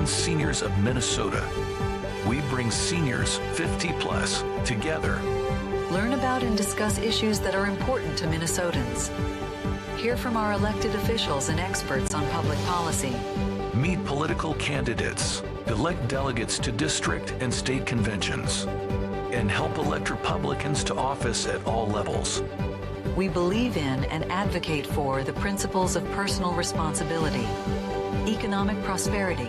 Republican Seniors of Minnesota. We bring seniors 50 plus together. Learn about and discuss issues that are important to Minnesotans. Hear from our elected officials and experts on public policy. Meet political candidates, elect delegates to district and state conventions, and help elect Republicans to office at all levels. We believe in and advocate for the principles of personal responsibility, economic prosperity,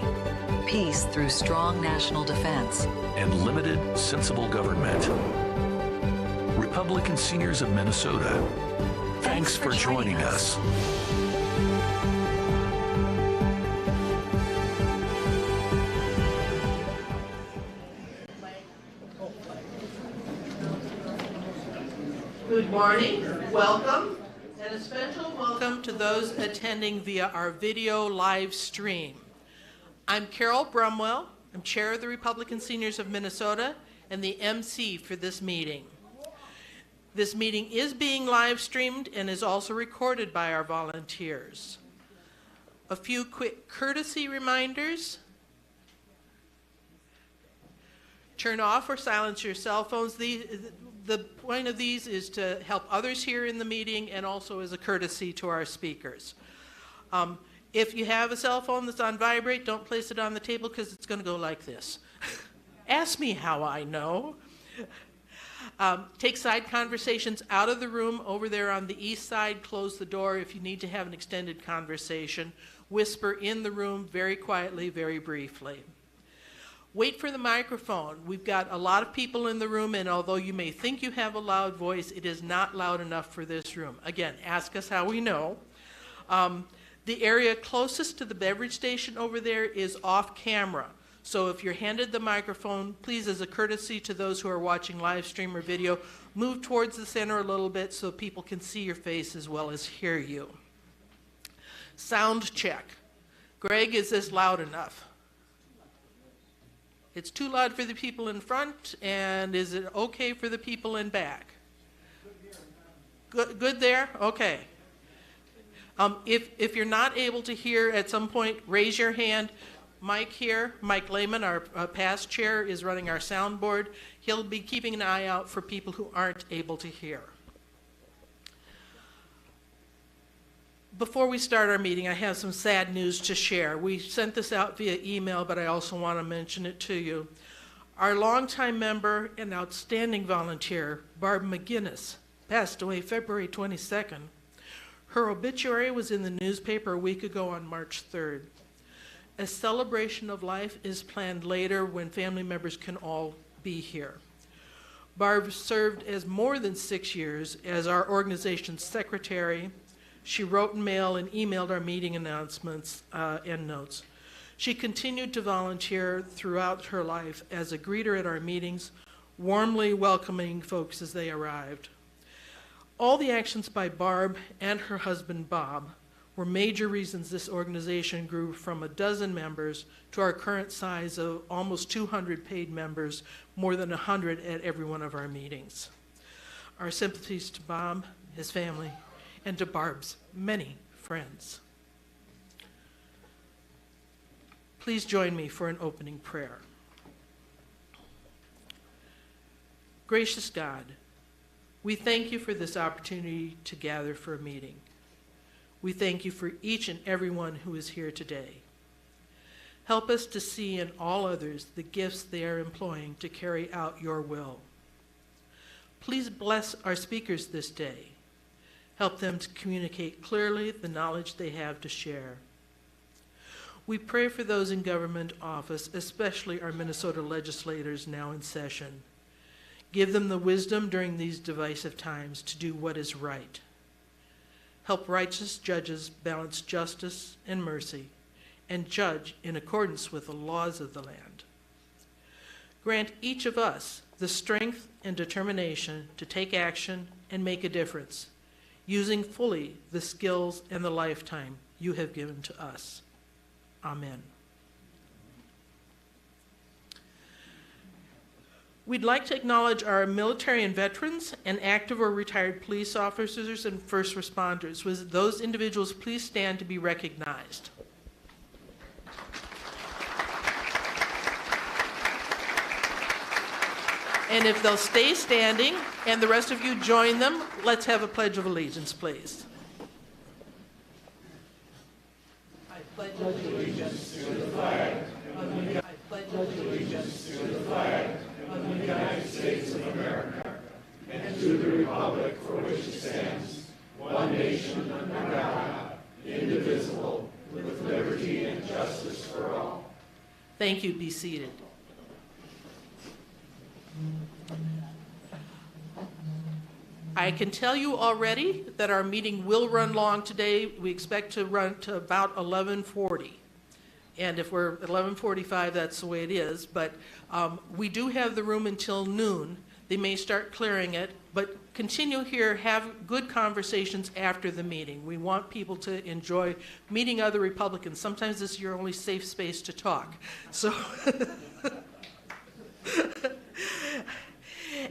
peace through strong national defense, and limited, sensible government. Republican Seniors of Minnesota, thanks for joining us. Good morning, welcome, and a special welcome to those attending via our video live stream. I'm Carol Brumwell. I'm chair of the Republican Seniors of Minnesota and the MC for this meeting. This meeting is being live streamed and is also recorded by our volunteers. A few quick courtesy reminders. Turn off or silence your cell phones. The point of these is to help others here in the meeting and also as a courtesy to our speakers. If you have a cell phone that's on vibrate, don't place it on the table because it's going to go like this. Ask me how I know. Take side conversations out of the room over there on the east side. Close the door if you need to have an extended conversation. Whisper in the room very quietly, very briefly. Wait for the microphone. We've got a lot of people in the room, and although you may think you have a loud voice, it is not loud enough for this room. Again, ask us how we know. The area closest to the beverage station over there is off camera. So if you're handed the microphone, please, as a courtesy to those who are watching live stream or video, move towards the center a little bit so people can see your face as well as hear you. Sound check. Greg, is this loud enough? It's too loud for the people in front, and is it okay for the people in back? Good there? Okay. If you're not able to hear at some point, raise your hand. Mike here, Mike Lehman, our past chair, is running our soundboard. He'll be keeping an eye out for people who aren't able to hear. Before we start our meeting, I have some sad news to share. We sent this out via email, but I also want to mention it to you. Our longtime member and outstanding volunteer, Barbara Maginnis, passed away February 22nd. Her obituary was in the newspaper a week ago on March 3rd. A celebration of life is planned later when family members can all be here. Barb served as more than 6 years as our organization's secretary. She wrote and mailed and emailed our meeting announcements and notes. She continued to volunteer throughout her life as a greeter at our meetings, warmly welcoming folks as they arrived. All the actions by Barb and her husband Bob were major reasons this organization grew from a dozen members to our current size of almost 200 paid members, more than 100 at every one of our meetings. Our sympathies to Bob, his family, and to Barb's many friends. Please join me for an opening prayer. Gracious God, we thank you for this opportunity to gather for a meeting. We thank you for each and every one who is here today. Help us to see in all others the gifts they are employing to carry out your will. Please bless our speakers this day. Help them to communicate clearly the knowledge they have to share. We pray for those in government office, especially our Minnesota legislators now in session. Give them the wisdom during these divisive times to do what is right. Help righteous judges balance justice and mercy and judge in accordance with the laws of the land. Grant each of us the strength and determination to take action and make a difference, using fully the skills and the lifetime you have given to us. Amen. We'd like to acknowledge our military and veterans and active or retired police officers and first responders. Would those individuals please stand to be recognized? And if they'll stay standing and the rest of you join them, let's have a Pledge of Allegiance, please. I pledge allegiance to the flag of the United States of America and to the republic for which it stands, one nation under God, indivisible, with liberty and justice for all. Thank you. Be seated. I can tell you already that our meeting will run long today. We expect to run to about 11:40. And if we're at 11:45, that's the way it is. But we do have the room until noon. They may start clearing it, but continue here, have good conversations after the meeting. We want people to enjoy meeting other Republicans. Sometimes this is your only safe space to talk. So,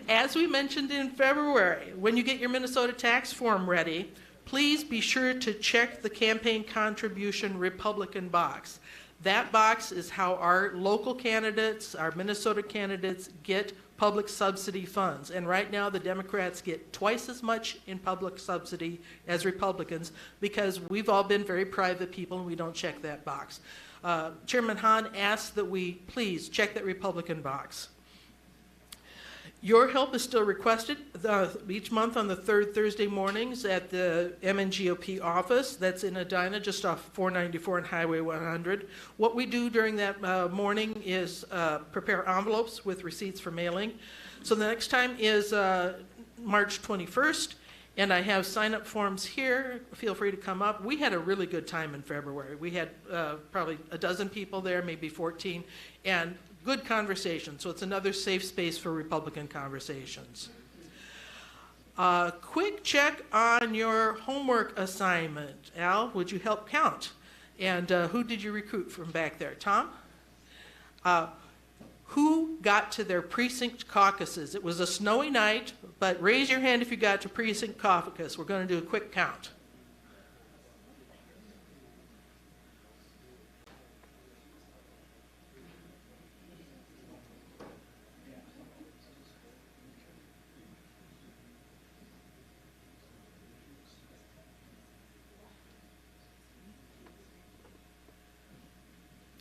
as we mentioned in February, when you get your Minnesota tax form ready, please be sure to check the campaign contribution Republican box. That box is how our local candidates, our Minnesota candidates, get public subsidy funds. And right now the Democrats get twice as much in public subsidy as Republicans because we've all been very private people and we don't check that box. Chairman Hahn asked that we please check that Republican box. Your help is still requested each month on the third Thursday mornings at the MNGOP office. That's in Edina, just off 494 and Highway 100. What we do during that morning is prepare envelopes with receipts for mailing. So the next time is March 21st, and I have sign-up forms here. Feel free to come up. We had a really good time in February. We had probably a dozen people there, maybe 14, and good conversation, so it's another safe space for Republican conversations. Quick check on your homework assignment. Al, would you help count? And who did you recruit from back there? Tom? Who got to their precinct caucuses? It was a snowy night, but raise your hand if you got to precinct caucus. We're going to do a quick count.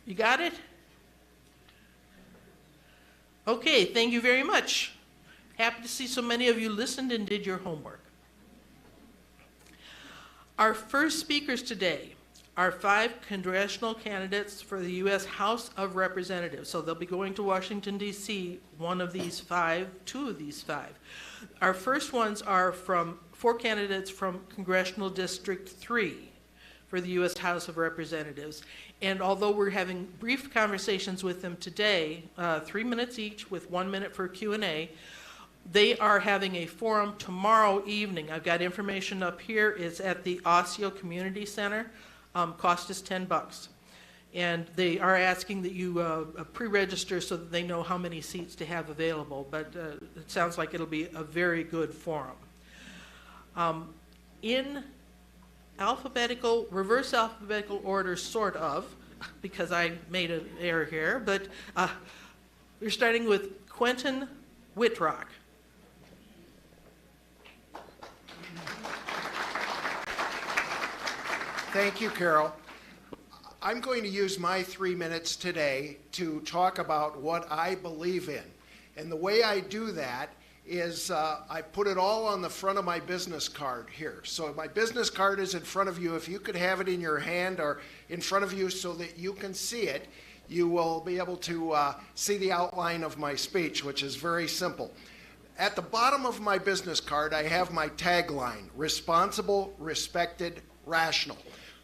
You got it? Okay, thank you very much. Happy to see so many of you listened and did your homework. Our first speakers today are 5 congressional candidates for the U.S. House of Representatives. So they'll be going to Washington, D.C., two of these 5. Our first ones are from 4 candidates from Congressional District 3 for the U.S. House of Representatives. And although we're having brief conversations with them today, 3 minutes each with 1 minute for Q&A, they are having a forum tomorrow evening. I've got information up here. It's at the Osseo Community Center. Cost is $10. And they are asking that you pre-register so that they know how many seats to have available. But it sounds like it'll be a very good forum. In reverse alphabetical order, sort of, because I made an error here, but we're starting with Quentin Wittrock. Thank you, Carol. I'm going to use my 3 minutes today to talk about what I believe in. And the way I do that is I put it all on the front of my business card here. So my business card is in front of you. If you could have it in your hand or in front of you so that you can see it, you will be able to see the outline of my speech, which is very simple. At the bottom of my business card, I have my tagline, responsible, respected, rational.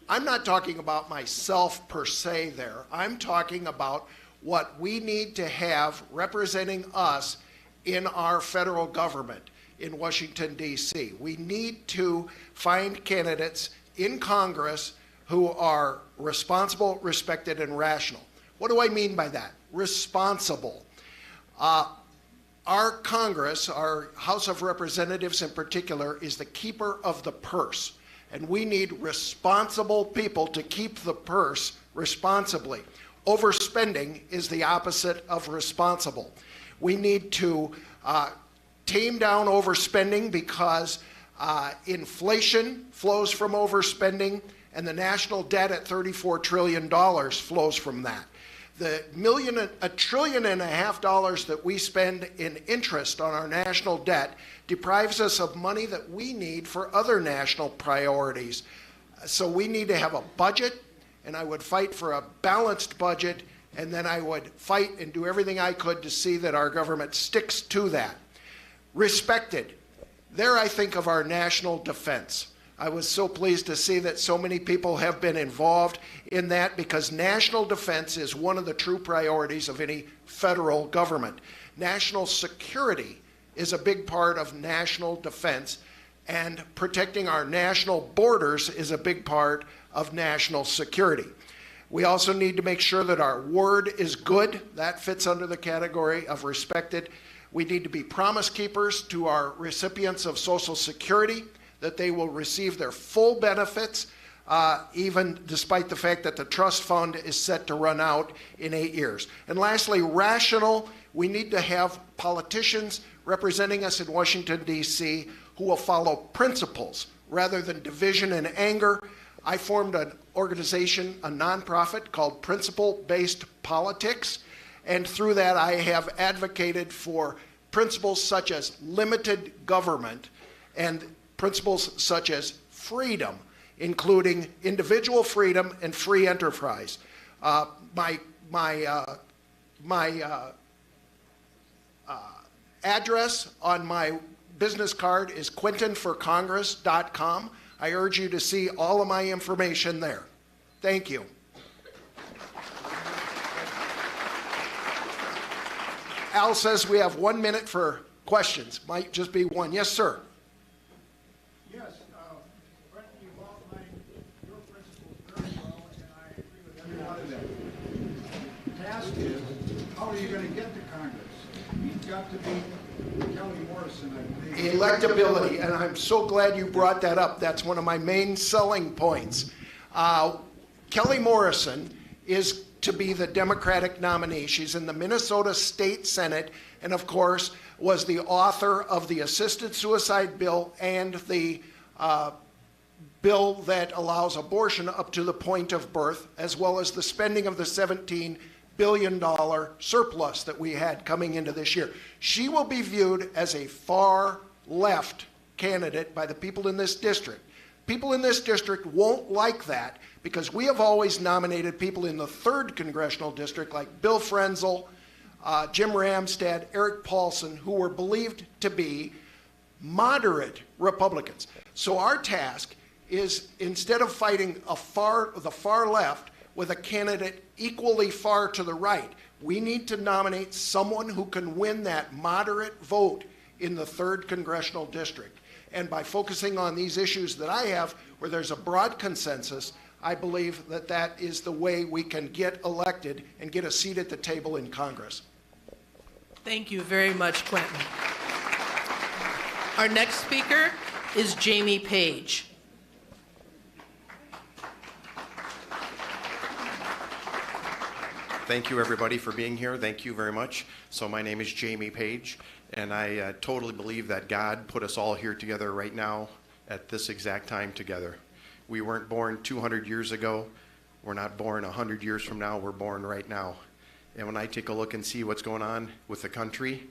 I'm not talking about myself per se there. I'm talking about what we need to have representing us in our federal government in Washington, D.C. We need to find candidates in Congress who are responsible, respected, and rational. What do I mean by that? Responsible. Our Congress, our House of Representatives in particular, is the keeper of the purse. And we need responsible people to keep the purse responsibly. Overspending is the opposite of responsible. We need to tame down overspending because inflation flows from overspending, and the national debt at $34 trillion flows from that. The $1.5 trillion that we spend in interest on our national debt deprives us of money that we need for other national priorities. So we need to have a budget, and I would fight for a balanced budget, and then I would fight and do everything I could to see that our government sticks to that. Respected. There I think of our national defense. I was so pleased to see that so many people have been involved in that, because national defense is one of the true priorities of any federal government. National security is a big part of national defense, and protecting our national borders is a big part of national security. We also need to make sure that our word is good. That fits under the category of respected. We need to be promise keepers to our recipients of Social Security, that they will receive their full benefits, even despite the fact that the trust fund is set to run out in 8 years. And lastly, rational. We need to have politicians representing us in Washington, D.C., who will follow principles rather than division and anger. I formed an organization, a nonprofit called Principle-Based Politics, and through that I have advocated for principles such as limited government and principles such as freedom, including individual freedom and free enterprise. My address on my business card is quentinforcongress.com. I urge you to see all of my information there. Thank you. Al says we have 1 minute for questions. Might just be one. Yes, sir. Yes, Quentin, you've outlined your principles very well, and I agree with every one of them. The task is, how are you going to get to Congress? You've got to be Kelly Morrison, I believe. Electability, and I'm so glad you brought that up. That's one of my main selling points. Kelly Morrison is to be the Democratic nominee. She's in the Minnesota State Senate, and of course was the author of the assisted suicide bill and the bill that allows abortion up to the point of birth, as well as the spending of the $17 billion surplus that we had coming into this year. She will be viewed as a far left candidate by the people in this district. People in this district won't like that, because we have always nominated people in the 3rd Congressional District like Bill Frenzel, Jim Ramstad, Eric Paulson, who were believed to be moderate Republicans. So our task is, instead of fighting the far left with a candidate equally far to the right, we need to nominate someone who can win that moderate vote in the 3rd Congressional District. And by focusing on these issues that I have, where there's a broad consensus, I believe that that is the way we can get elected and get a seat at the table in Congress. Thank you very much, Quentin. Our next speaker is Jamie Page. Thank you, everybody, for being here. Thank you very much. So my name is Jamie Page, and I totally believe that God put us all here together right now at this exact time together. We weren't born 200 years ago. We're not born 100 years from now. We're born right now. And when I take a look and see what's going on with the country,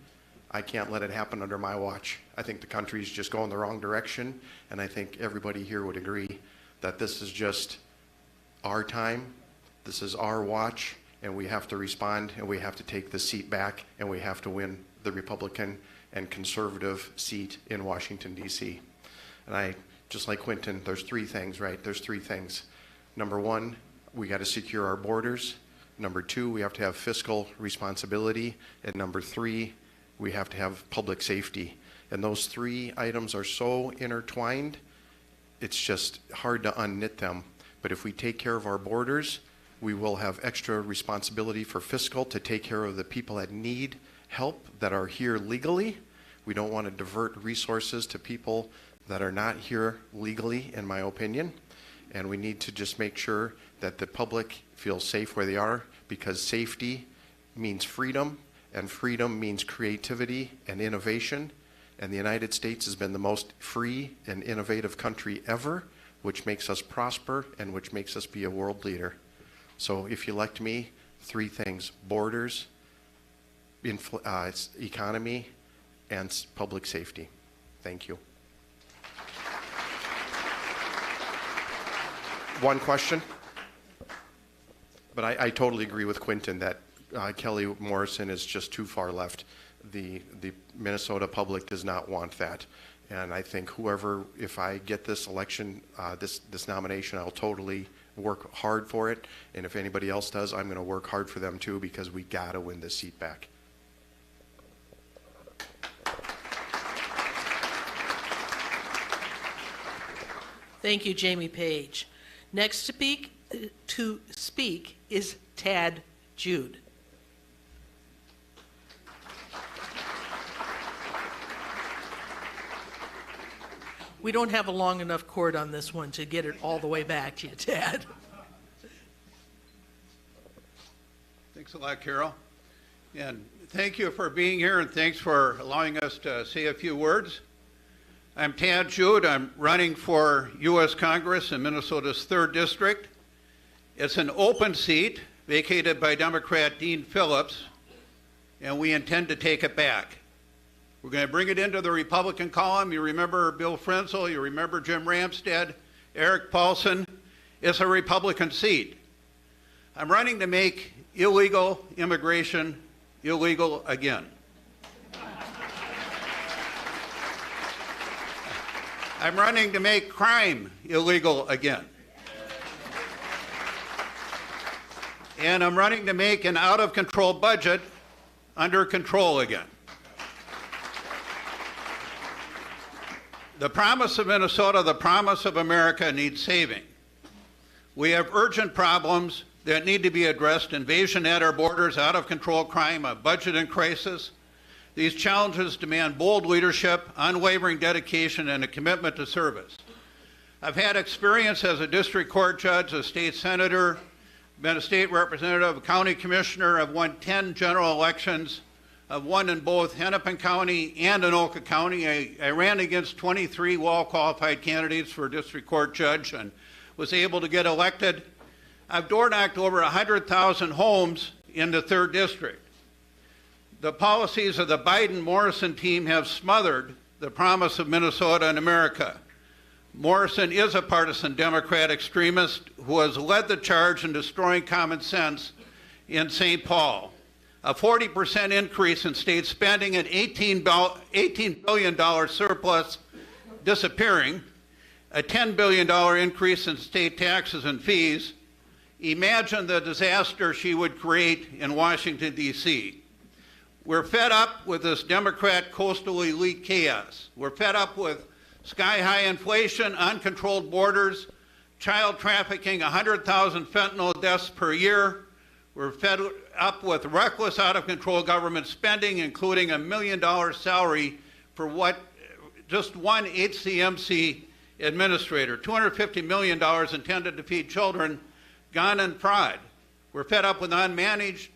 I can't let it happen under my watch. I think the country's just going the wrong direction, and I think everybody here would agree that this is just our time, this is our watch, and we have to respond, and we have to take the seat back, and we have to win the Republican and conservative seat in Washington, D.C. And I, just like Quentin, there's 3 things, right? There's 3 things. Number 1, we got to secure our borders. Number 2, we have to have fiscal responsibility. And number 3, we have to have public safety. And those 3 items are so intertwined, it's just hard to unknit them. But if we take care of our borders, we will have extra responsibility for fiscal to take care of the people that need help, that are here legally. We don't want to divert resources to people that are not here legally, in my opinion. And we need to just make sure that the public feels safe where they are, because safety means freedom, and freedom means creativity and innovation, and the United States has been the most free and innovative country ever, which makes us prosper and which makes us be a world leader. So if you elect me, 3 things: borders, economy, and public safety. Thank you. One question? But I totally agree with Quentin that Kelly Morrison is just too far left. The Minnesota public does not want that. And I think whoever, if I get this election, this nomination, I'll totally work hard for it. And if anybody else does, I'm going to work hard for them too, because we got to win this seat back. Thank you, Jamie Page. Next to speak is Tad Jude. We don't have a long enough cord on this one to get it all the way back to you, Tad. Thanks a lot, Carol. And thank you for being here, and thanks for allowing us to say a few words. I'm Tad Jude. I'm running for U.S. Congress in Minnesota's 3rd District. It's an open seat vacated by Democrat Dean Phillips, and we intend to take it back. We're going to bring it into the Republican column. You remember Bill Frenzel, you remember Jim Ramstad, Eric Paulson. It's a Republican seat. I'm running to make illegal immigration illegal again. I'm running to make crime illegal again. And I'm running to make an out-of-control budget under control again. The promise of Minnesota, the promise of America needs saving. We have urgent problems that need to be addressed: invasion at our borders, out-of-control crime, a budget in crisis. These challenges demand bold leadership, unwavering dedication, and a commitment to service. I've had experience as a district court judge, a state senator, been a state representative, a county commissioner. I've won 10 general elections. I've won in both Hennepin County and Anoka County. I ran against 23 well-qualified candidates for district court judge and was able to get elected. I've door-knocked over 100,000 homes in the 3rd District. The policies of the Biden-Morrison team have smothered the promise of Minnesota and America. Morrison is a partisan Democrat extremist who has led the charge in destroying common sense in St. Paul. A 40% increase in state spending, an $18 billion surplus disappearing, a $10 billion increase in state taxes and fees. Imagine the disaster she would create in Washington, D.C. We're fed up with this Democrat coastal elite chaos. We're fed up with sky-high inflation, uncontrolled borders, child trafficking, 100,000 fentanyl deaths per year. We're fed up with reckless, out-of-control government spending, including $1 million salary for just one HCMC administrator, $250 million intended to feed children, gone in fraud. We're fed up with unmanaged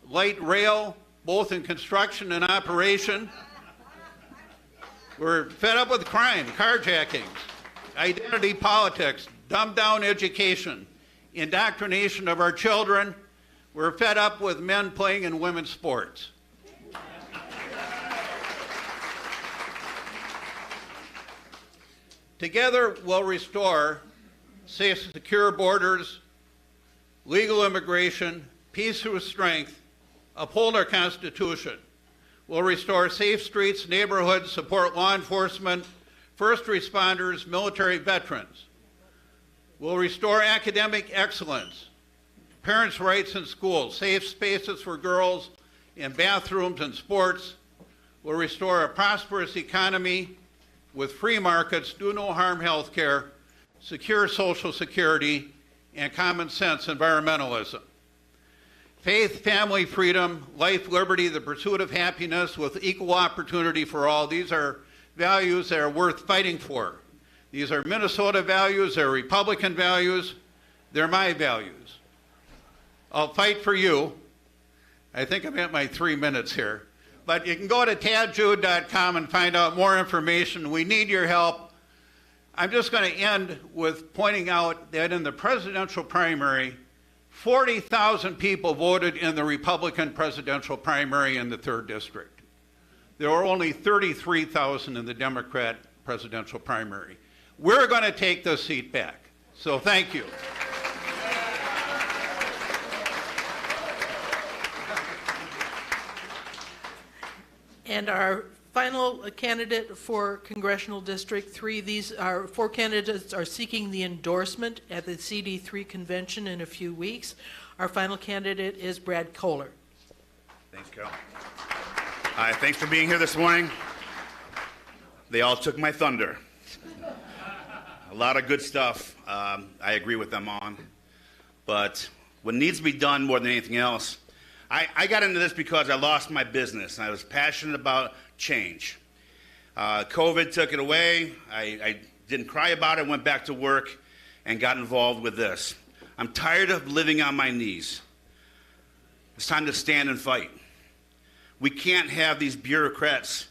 light rail, both in construction and operation. We're fed up with crime, carjackings, identity politics, dumbed-down education, indoctrination of our children. We're fed up with men playing in women's sports. Together, we'll restore safe, secure borders, legal immigration, peace through strength, uphold our Constitution. We'll restore safe streets, neighborhoods, support law enforcement, first responders, military veterans. We'll restore academic excellence, parents' rights in schools, safe spaces for girls, and bathrooms and sports. We'll restore a prosperous economy with free markets, do no harm health care, secure Social Security, and common sense environmentalism. Faith, family, freedom, life, liberty, the pursuit of happiness with equal opportunity for all. These are values that are worth fighting for. These are Minnesota values, they're Republican values, they're my values. I'll fight for you. I think I'm at my 3 minutes here. But you can go to tadjude.com and find out more information. We need your help. I'm just going to end with pointing out that in the presidential primary, 40,000 people voted in the Republican presidential primary in the 3rd district. There were only 33,000 in the Democrat presidential primary. We're going to take this seat back. So thank you. And our final candidate for Congressional District 3, these are 4 candidates are seeking the endorsement at the CD3 convention in a few weeks. Our final candidate is Brad Kohler. Thanks, Carol. Hi, thanks for being here this morning. They all took my thunder. A lot of good stuff I agree with them on. But what needs to be done more than anything else, I got into this because I lost my business. I was passionate about change. COVID took it away. I didn't cry about it, went back to work and got involved with this. I'm tired of living on my knees. It's time to stand and fight. We can't have these bureaucrats,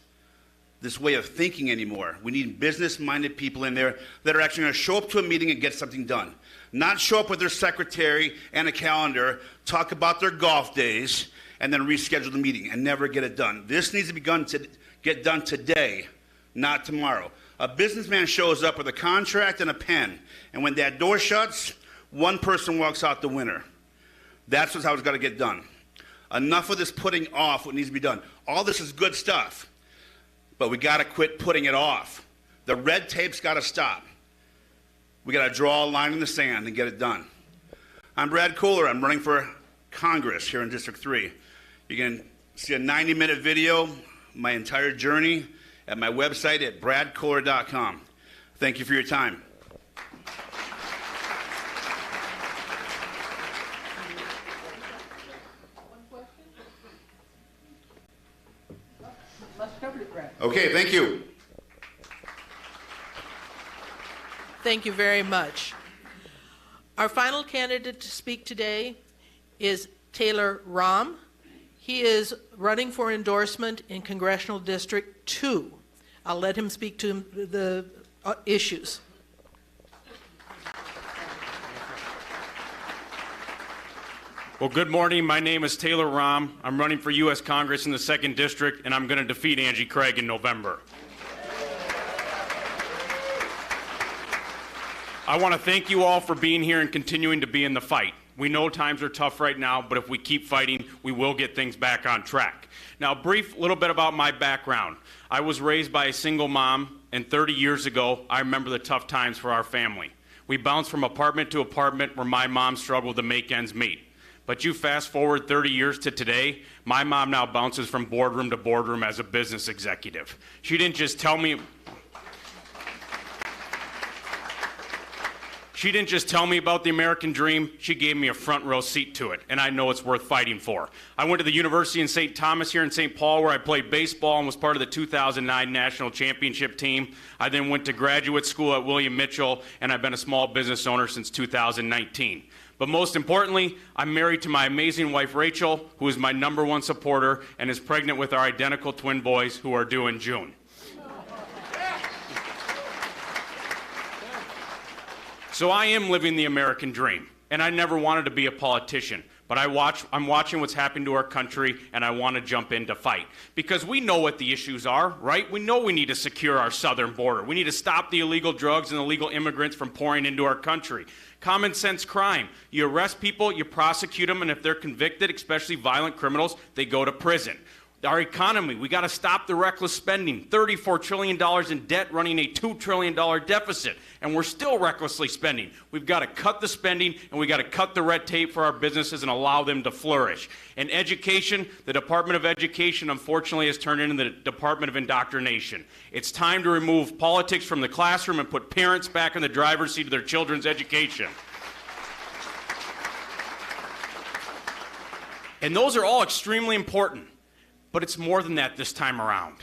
this way of thinking anymore. We need business-minded people in there that are actually going to show up to a meeting and get something done. Not show up with their secretary and a calendar, talk about their golf days, and then reschedule the meeting and never get it done. This needs to be get done today, not tomorrow. A businessman shows up with a contract and a pen, and when that door shuts, one person walks out the winner. That's how it's got to get done. Enough of this putting off what needs to be done. All this is good stuff, but we got to quit putting it off. The red tape's got to stop. We got to draw a line in the sand and get it done. I'm Brad Kohler. I'm running for Congress here in District 3. You can see a 90-minute video, my entire journey, at my website at bradkohler.com. Thank you for your time. Okay, thank you. Thank you very much. Our final candidate to speak today is Tayler Rahm. He is running for endorsement in Congressional District 2. I'll let him speak to the issues. Well, good morning. My name is Tayler Rahm. I'm running for U.S. Congress in the 2nd District, and I'm going to defeat Angie Craig in November. I want to thank you all for being here and continuing to be in the fight. We know times are tough right now, but if we keep fighting, we will get things back on track. Now, a brief little bit about my background. I was raised by a single mom, and 30 years ago, I remember the tough times for our family. We bounced from apartment to apartment where my mom struggled to make ends meet. But you fast forward 30 years to today, my mom now bounces from boardroom to boardroom as a business executive. She didn't just tell me about the American dream, she gave me a front row seat to it, and I know it's worth fighting for. I went to the University in St. Thomas here in St. Paul where I played baseball and was part of the 2009 National Championship team. I then went to graduate school at William Mitchell, and I've been a small business owner since 2019. But most importantly, I'm married to my amazing wife, Rachel, who is my #1 supporter and is pregnant with our identical twin boys who are due in June. So I am living the American dream, and I never wanted to be a politician. But I'm watching what's happening to our country, and I want to jump in to fight. Because we know what the issues are, right? We know we need to secure our southern border. We need to stop the illegal drugs and illegal immigrants from pouring into our country. Common sense crime. You arrest people, you prosecute them, and if they're convicted, especially violent criminals, they go to prison. Our economy, we got to stop the reckless spending. $34 trillion in debt, running a $2 trillion deficit, and we're still recklessly spending. We've got to cut the spending, and we got to cut the red tape for our businesses and allow them to flourish. And education, the Department of Education, unfortunately, has turned into the Department of Indoctrination. It's time to remove politics from the classroom and put parents back in the driver's seat of their children's education. And those are all extremely important. But it's more than that this time around.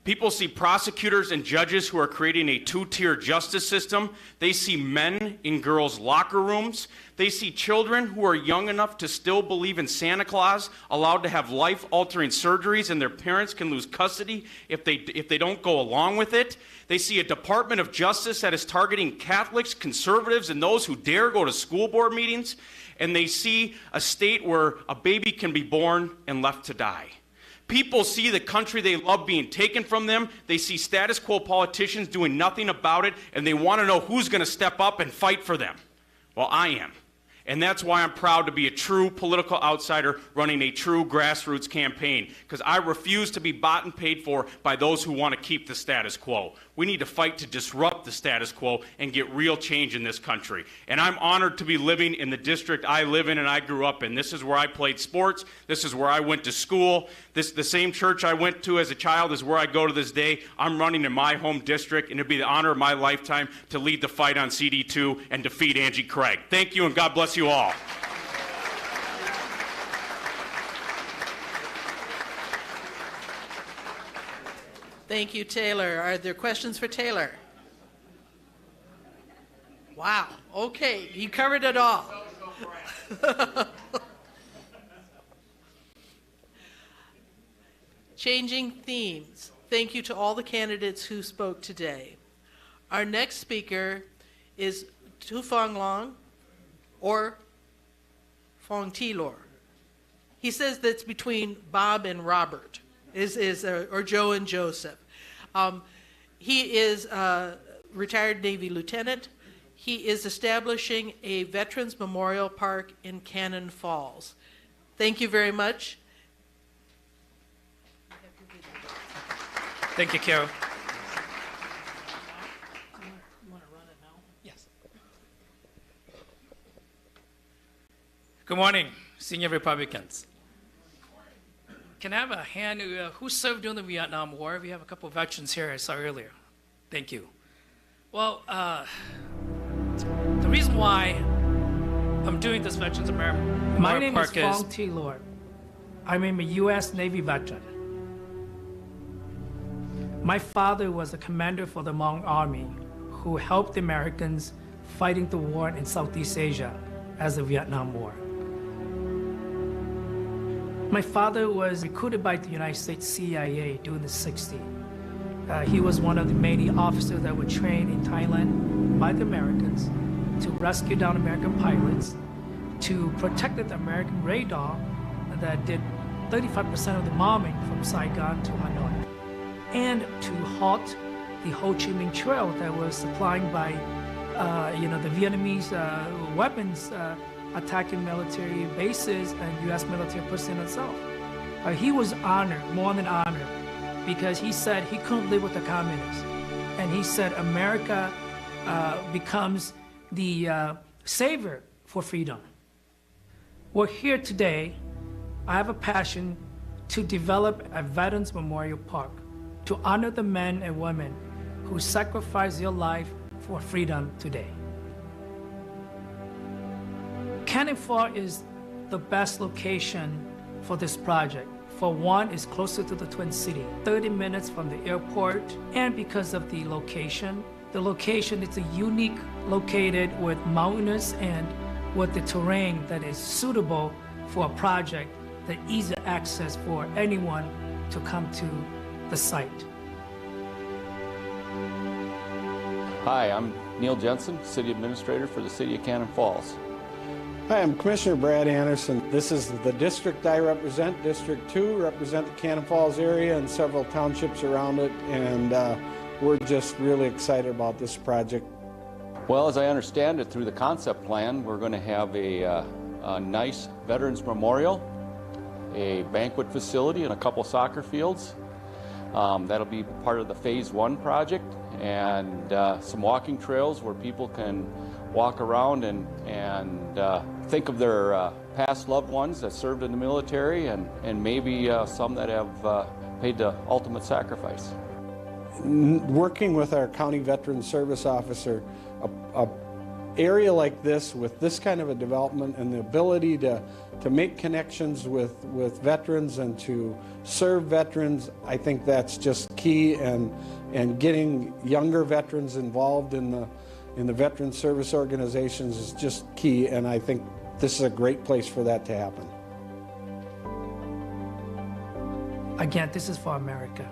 People see prosecutors and judges who are creating a two-tier justice system. They see men in girls' locker rooms. They see children who are young enough to still believe in Santa Claus allowed to have life-altering surgeries, and their parents can lose custody if they don't go along with it. They see a Department of Justice that is targeting Catholics, conservatives, and those who dare go to school board meetings. And they see a state where a baby can be born and left to die. People see the country they love being taken from them. They see status quo politicians doing nothing about it, and they want to know who's going to step up and fight for them. Well, I am. And that's why I'm proud to be a true political outsider running a true grassroots campaign, because I refuse to be bought and paid for by those who want to keep the status quo. We need to fight to disrupt the status quo and get real change in this country. And I'm honored to be living in the district I live in and I grew up in. This is where I played sports. This is where I went to school. The same church I went to as a child is where I go to this day. I'm running in my home district, and it'd be the honor of my lifetime to lead the fight on CD2 and defeat Angie Craig. Thank you, and God bless you all. Thank you, Tayler. Are there questions for Tayler? Wow. Okay, you covered it all. Changing themes. Thank you to all the candidates who spoke today. Our next speaker is Toufong Lor or Toufong Lor. He says that's between Bob and Robert, or Joe and Joseph. He is a retired Navy lieutenant. He is establishing a Veterans Memorial Park in Cannon Falls. Thank you very much. Thank you, Carol. Yes. Good morning, senior Republicans. Can I have a hand who served during the Vietnam War? We have a couple of veterans here I saw earlier. Thank you. Well, the reason why I'm doing this Veterans Memorial Park My name is Toufong Lor. I'm a U.S. Navy veteran. My father was a commander for the Hmong Army who helped the Americans fighting the war in Southeast Asia as the Vietnam War. My father was recruited by the United States CIA during the 60s. He was one of the many officers that were trained in Thailand by the Americans to rescue down American pilots, to protect the American radar that did 35% of the bombing from Saigon to Hanoi, and to halt the Ho Chi Minh Trail that was supplying by, the Vietnamese weapons attacking military bases and U.S. military personnel itself. He was honored, more than honored, because he said he couldn't live with the communists. And he said America becomes the savior for freedom. We're here today. I have a passion to develop a Veterans Memorial Park to honor the men and women who sacrificed their life for freedom today. Cannon Falls is the best location for this project. For one, it's closer to the Twin City, 30 minutes from the airport, and because of the location is a unique located with mountainous and with the terrain that is suitable for a project that easy access for anyone to come to the site. Hi, I'm Neil Jensen, City Administrator for the City of Cannon Falls. Hi, I'm Commissioner Brad Anderson. This is the district I represent, District 2, represent the Cannon Falls area and several townships around it, and we're just really excited about this project. Well, as I understand it, through the concept plan, we're going to have a nice Veterans Memorial, a banquet facility, and a couple soccer fields. That'll be part of the Phase 1 project, and some walking trails where people can walk around and think of their past loved ones that served in the military, and maybe some that have paid the ultimate sacrifice. Working with our County Veteran Service Officer, a area like this with this kind of a development and the ability to make connections with veterans and to serve veterans. I think that's just key, and getting younger veterans involved in the veteran service organizations is just key, and I think this is a great place for that to happen. Again, this is for America.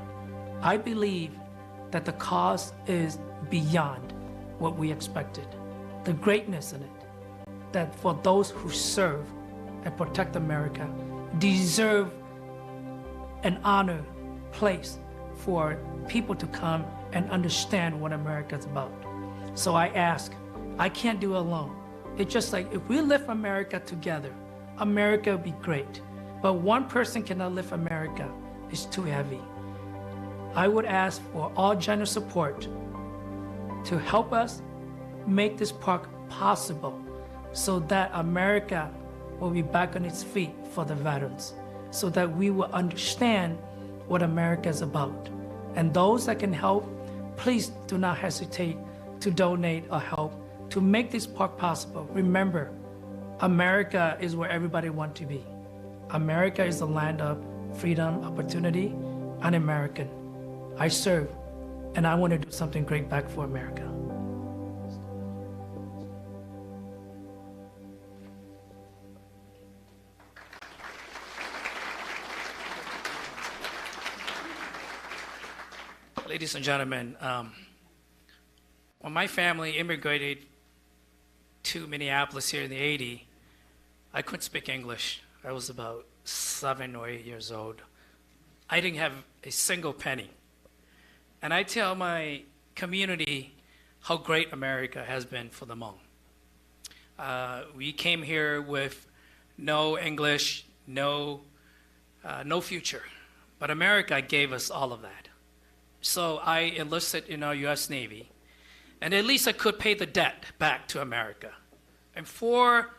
I believe that the cause is beyond what we expected. The greatness in it, that for those who serve and protect America deserve an honored place for people to come and understand what America is about. So I ask, I can't do it alone. It's just like if we lift America together, America will be great. But one person cannot lift America. It's too heavy. I would ask for all generous support to help us make this park possible so that America will be back on its feet for the veterans, so that we will understand what America is about. And those that can help, please do not hesitate to donate or help to make this park possible. Remember, America is where everybody wants to be. America is the land of freedom, opportunity. I'm American. I serve, and I want to do something great back for America. Ladies and gentlemen, when my family immigrated to Minneapolis here in the 80s, I couldn't speak English. I was about 7 or 8 years old. I didn't have a single penny. And I tell my community how great America has been for the Hmong. We came here with no English, no future. But America gave us all of that. So I enlisted in our U.S. Navy. And at least I could pay the debt back to America. And for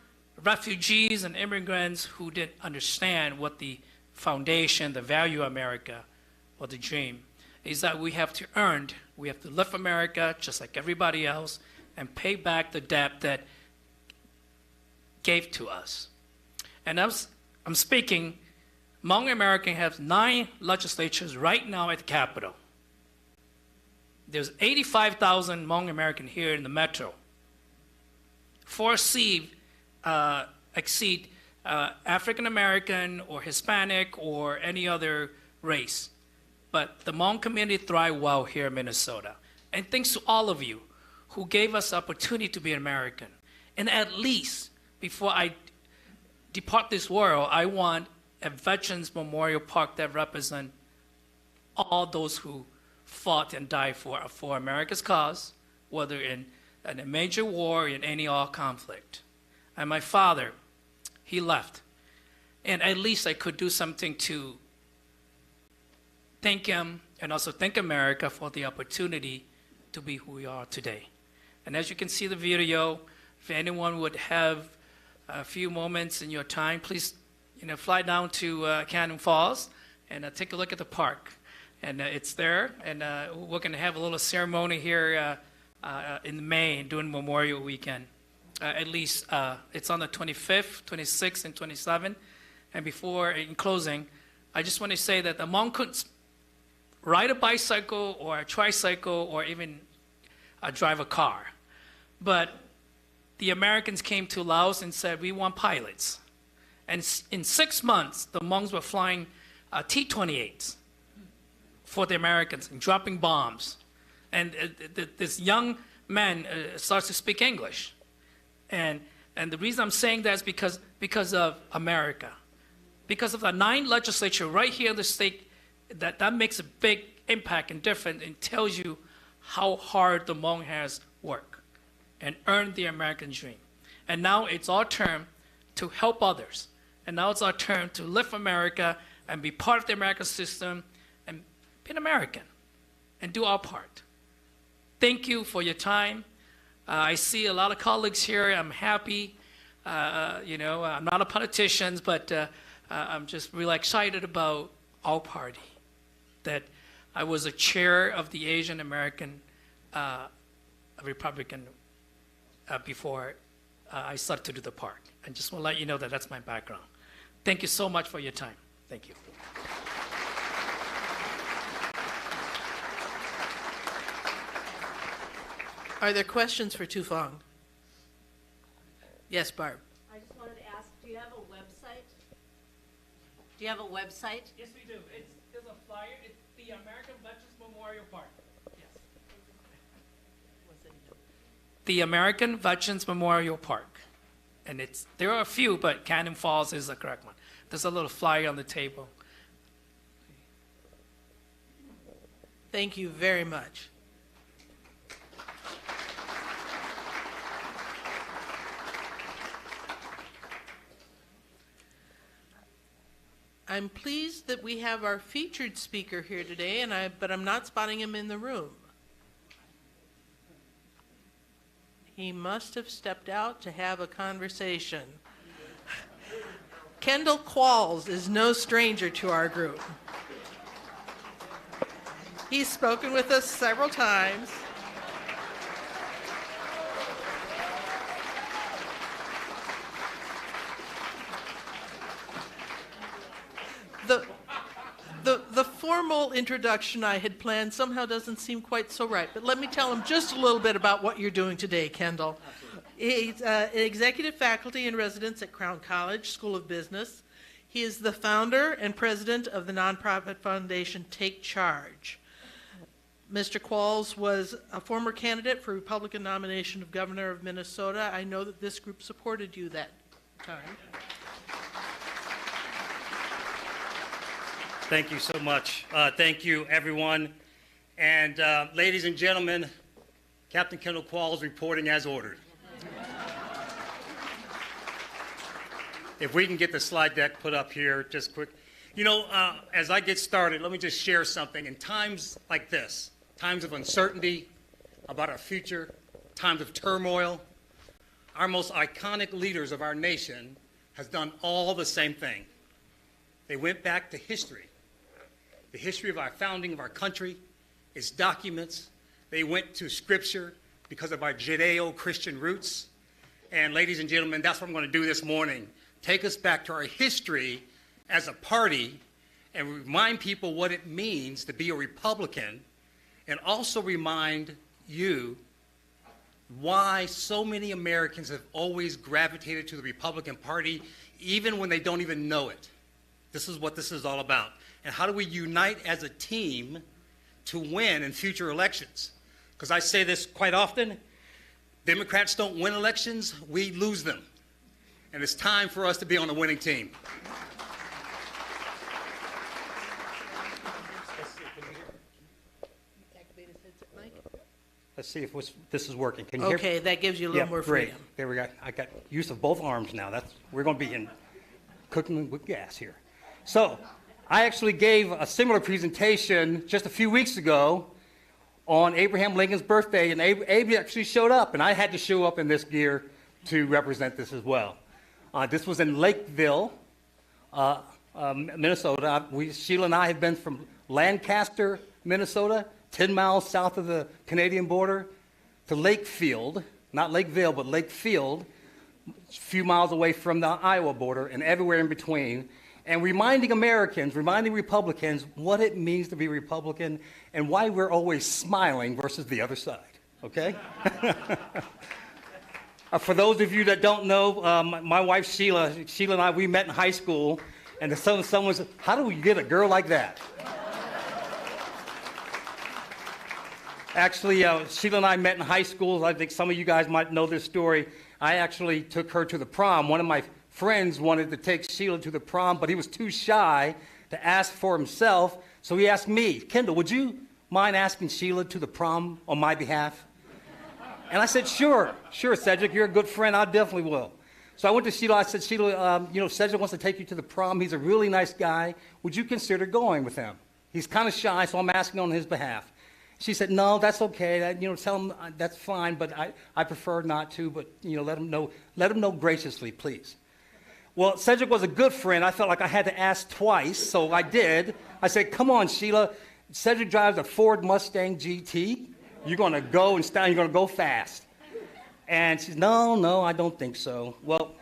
refugees and immigrants who didn't understand what the foundation, the value of America, or the dream, is that we have to earn, we have to live America just like everybody else and pay back the debt that gave to us. And I'm speaking, Hmong American has 9 legislatures right now at the Capitol. There's 85,000 Hmong American here in the metro. 4 exceed African American or Hispanic or any other race. But the Hmong community thrive well here in Minnesota. And thanks to all of you who gave us the opportunity to be American. And at least before I depart this world, I want a Veterans Memorial Park that represents all those who fought and died for America's cause, whether in a major war or in any all conflict. And my father, he left. And at least I could do something to thank him and also thank America for the opportunity to be who we are today. And as you can see the video, if anyone would have a few moments in your time, please fly down to Cannon Falls and take a look at the park. And it's there, and we're going to have a little ceremony here in May during Memorial Weekend. At least it's on the 25th, 26th, and 27th. And before, in closing, I just want to say that the Hmong couldn't ride a bicycle or a tricycle or even drive a car. But the Americans came to Laos and said, we want pilots. And in 6 months, the Hmongs were flying T-28s for the Americans and dropping bombs. And this young man starts to speak English. And the reason I'm saying that is because of America. Because of the 9 legislature right here in the state, that makes a big impact and difference and tells you how hard the Hmong has worked and earned the American dream. And now it's our turn to help others. And now it's our turn to live America and be part of the American system and be an American and do our part. Thank you for your time. I see a lot of colleagues here. I'm happy. I'm not a politician, but I'm just really excited about our party. That I was a chair of the Asian American Republican before I started to do the park. I just want to let you know that that's my background. Thank you so much for your time. Thank you. Are there questions for Toufong? Yes, Barb. I just wanted to ask, do you have a website? Do you have a website? Yes, we do. There's a flyer. It's the American Veterans Memorial Park. Yes. The American Veterans Memorial Park. And there are a few, but Cannon Falls is the correct one. There's a little flyer on the table. Thank you very much. I'm pleased that we have our featured speaker here today, but I'm not spotting him in the room. He must have stepped out to have a conversation. Kendall Qualls is no stranger to our group. He's spoken with us several times. The formal introduction I had planned somehow doesn't seem quite so right, but let me tell him just a little bit about what you're doing today, Kendall. He's an executive faculty in residence at Crown College School of Business. He is the founder and president of the nonprofit foundation Take Charge. Mr. Qualls was a former candidate for Republican nomination of governor of Minnesota. I know that this group supported you that time. Thank you so much. Thank you, everyone. And ladies and gentlemen, Captain Kendall Qualls reporting as ordered. If we can get the slide deck put up here just quick. You know, as I get started, let me just share something. In times like this, times of uncertainty about our future, times of turmoil, our most iconic leaders of our nation has done all the same thing. They went back to history. The history of our founding of our country, its documents. They went to Scripture because of our Judeo-Christian roots. And ladies and gentlemen, that's what I'm going to do this morning. Take us back to our history as a party and remind people what it means to be a Republican, and also remind you why so many Americans have always gravitated to the Republican Party, even when they don't even know it. This is what this is all about. And how do we unite as a team to win in future elections? Because I say this quite often, Democrats don't win elections, we lose them. And it's time for us to be on the winning team. Let's see if this is working. Can you hear me? Okay, that gives you a little more freedom. Great. There we go. I got use of both arms now. We're going to be cooking with gas here. So I actually gave a similar presentation just a few weeks ago on Abraham Lincoln's birthday, and Abe actually showed up, and I had to show up in this gear to represent this as well. This was in Lakeville, Minnesota. Sheila and I have been from Lancaster, Minnesota, 10 miles south of the Canadian border, to Lakefield, not Lakeville, but Lakefield, a few miles away from the Iowa border, and everywhere in between. And reminding Americans, reminding Republicans what it means to be Republican and why we're always smiling versus the other side, okay? For those of you that don't know, my wife Sheila and I, we met in high school, and someone said, how do we get a girl like that? Actually, Sheila and I met in high school. I think some of you guys might know this story. I actually took her to the prom. One of my friends wanted to take Sheila to the prom, but he was too shy to ask for himself, so he asked me, Kendall, would you mind asking Sheila to the prom on my behalf? And I said, sure, Cedric, you're a good friend, I definitely will. So I went to Sheila, I said, Sheila, Cedric wants to take you to the prom, he's a really nice guy, would you consider going with him? He's kind of shy, so I'm asking on his behalf. She said, no, that's okay, tell him that's fine, but I prefer not to, but let him know graciously, please. Well, Cedric was a good friend. I felt like I had to ask twice, so I did. I said, come on, Sheila. Cedric drives a Ford Mustang GT. You're going to go and stand. You're going to go fast. And she said, no, I don't think so. Well,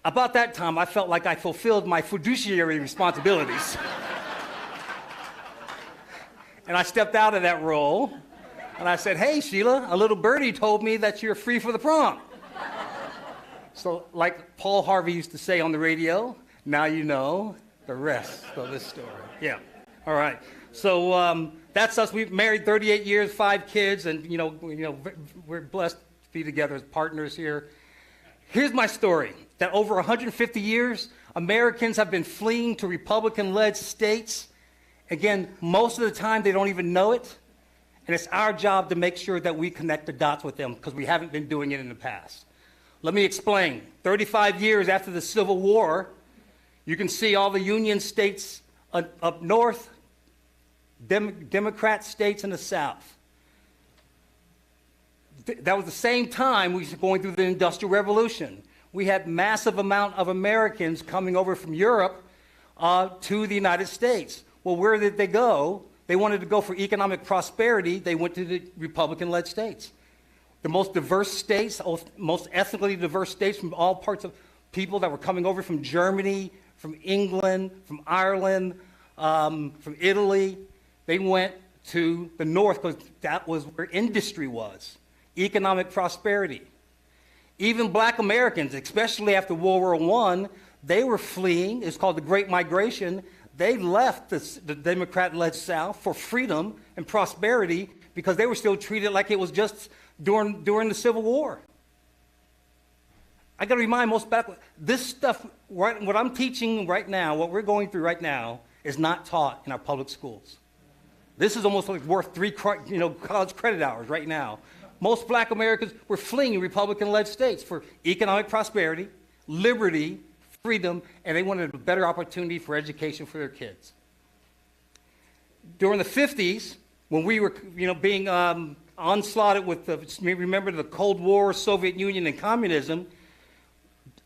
about that time, I felt like I fulfilled my fiduciary responsibilities. And I stepped out of that role, and I said, hey, Sheila, a little birdie told me that you're free for the prom. So like Paul Harvey used to say on the radio, now you know the rest of this story. Yeah, all right. So that's us. We've married 38 years, 5 kids, and we're blessed to be together as partners here. Here's my story, that over 150 years, Americans have been fleeing to Republican-led states. Again, most of the time they don't even know it, and it's our job to make sure that we connect the dots with them because we haven't been doing it in the past. Let me explain. 35 years after the Civil War, you can see all the Union states up north, Democrat states in the South. That was the same time we were going through the Industrial Revolution. We had massive amount of Americans coming over from Europe to the United States. Well, where did they go? They wanted to go for economic prosperity. They went to the Republican-led states. The most diverse states, most ethnically diverse states from all parts of people that were coming over from Germany, from England, from Ireland, from Italy. They went to the north because that was where industry was, economic prosperity. Even black Americans, especially after World War I, they were fleeing. It's called the Great Migration. They left the Democrat-led South for freedom and prosperity because they were still treated like it was just during the Civil War. I got to remind most back, this stuff, what I'm teaching right now, what we're going through right now, is not taught in our public schools. This is almost like worth 3 college credit hours right now. Most black Americans were fleeing Republican-led states for economic prosperity, liberty, freedom, and they wanted a better opportunity for education for their kids. During the 50s, when we were being onslaughted with remember the Cold War, Soviet Union, and communism,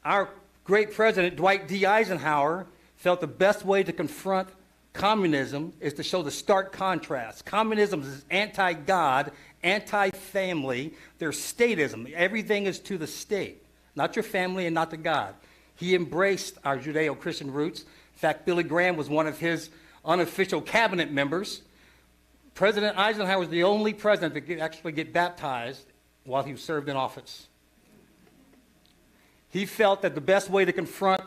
our great president, Dwight D. Eisenhower, felt the best way to confront communism is to show the stark contrast. Communism is anti-God, anti-family. There's statism. Everything is to the state, not your family and not to God. He embraced our Judeo-Christian roots. In fact, Billy Graham was one of his unofficial cabinet members. President Eisenhower was the only president that could actually get baptized while he served in office. He felt that the best way to confront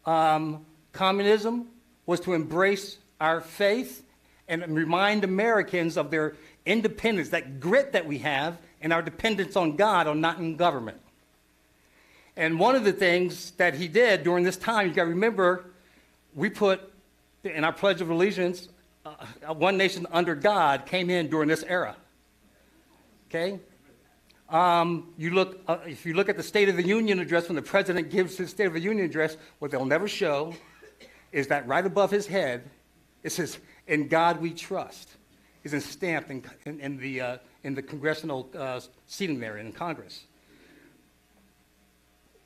communism was to embrace our faith and remind Americans of their independence, that grit that we have, and our dependence on God, or not in government. And one of the things that he did during this time, you got to remember, we put in our Pledge of Allegiance, one nation under God came in during this era. Okay? If you look at the State of the Union address, when the president gives his State of the Union address, what they'll never show is that right above his head, it says, "In God we trust." It's stamped in the congressional seating there in Congress.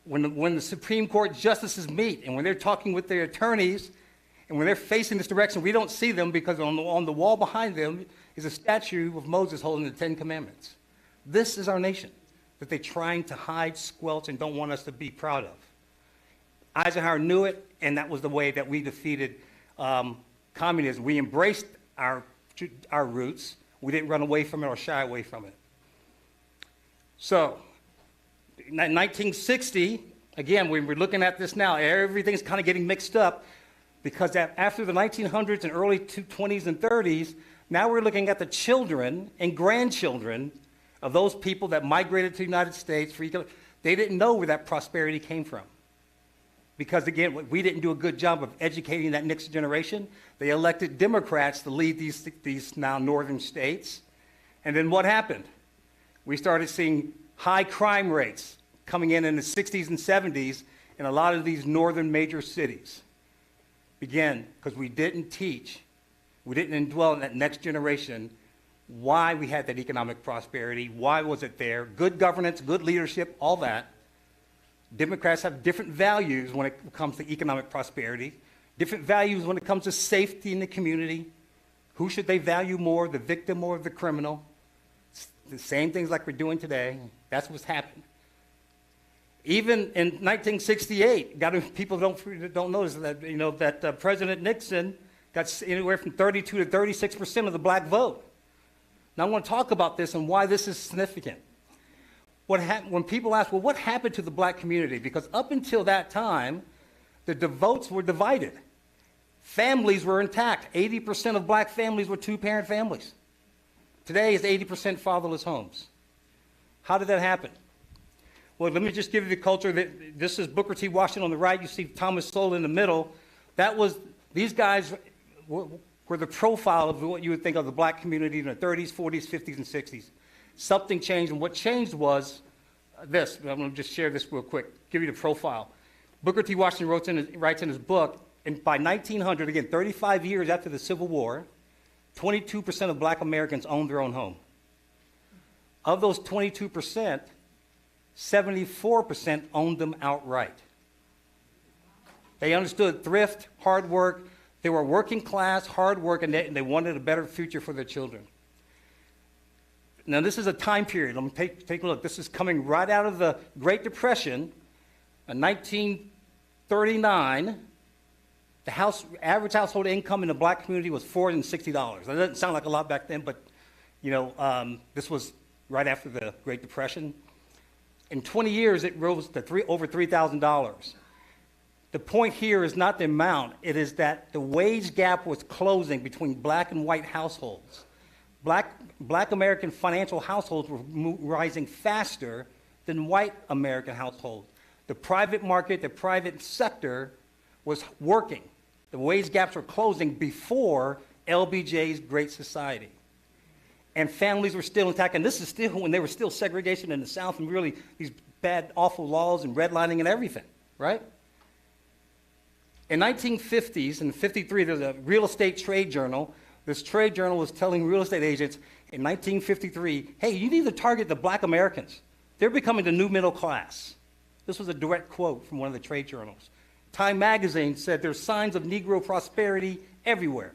When the Supreme Court justices meet and when they're talking with their attorneys and when they're facing this direction, we don't see them because on the wall behind them is a statue of Moses holding the 10 Commandments. This is our nation that they're trying to hide, squelch, and don't want us to be proud of. Eisenhower knew it, and that was the way that we defeated communism. We embraced our roots. We didn't run away from it or shy away from it. So, in 1960, again, when we're looking at this now, everything's kind of getting mixed up because after the 1900s and early 20s and 30s, now we're looking at the children and grandchildren of those people that migrated to the United States. They didn't know where that prosperity came from. Because, again, we didn't do a good job of educating that next generation. They elected Democrats to lead these now northern states. And then what happened? We started seeing high crime rates coming in the 60s and 70s in a lot of these northern major cities. Again, because we didn't teach, we didn't indwell in that next generation why we had that economic prosperity, why was it there, good governance, good leadership, all that. Democrats have different values when it comes to economic prosperity, different values when it comes to safety in the community. Who should they value more, the victim or the criminal? It's the same things like we're doing today. That's what's happened. Even in 1968, people don't notice that, that President Nixon got anywhere from 32 to 36% of the black vote. Now I want to talk about this and why this is significant. When people ask, well, what happened to the black community? Because up until that time, the votes were divided. Families were intact. 80% of black families were two-parent families. Today is 80% fatherless homes. How did that happen? Well, let me just give you the culture. This is Booker T. Washington on the right. You see Thomas Sowell in the middle. These guys were the profile of what you would think of the black community in the 30s, 40s, 50s, and 60s. Something changed, and what changed was this. I'm going to just share this real quick, give you the profile. Booker T. Washington writes in his book, and by 1900, again, 35 years after the Civil War, 22% of black Americans owned their own home. Of those 22%, 74% owned them outright. They understood thrift, hard work. They were working class, hard work, and they wanted a better future for their children. Now, this is a time period. Let me take a look. This is coming right out of the Great Depression. In 1939, the average household income in the black community was $460. That doesn't sound like a lot back then, but this was right after the Great Depression. In 20 years, it rose to over $3,000. The point here is not the amount. It is that the wage gap was closing between black and white households. Black American financial households were rising faster than white American households. The private market, the private sector was working. The wage gaps were closing before LBJ's Great Society. And families were still intact. And this is still when there was still segregation in the South and really these bad, awful laws and redlining and everything, right? In 1950s and 53, there's a real estate trade journal. This trade journal was telling real estate agents in 1953, hey, you need to target the black Americans. They're becoming the new middle class. This was a direct quote from one of the trade journals. Time magazine said there's signs of Negro prosperity everywhere.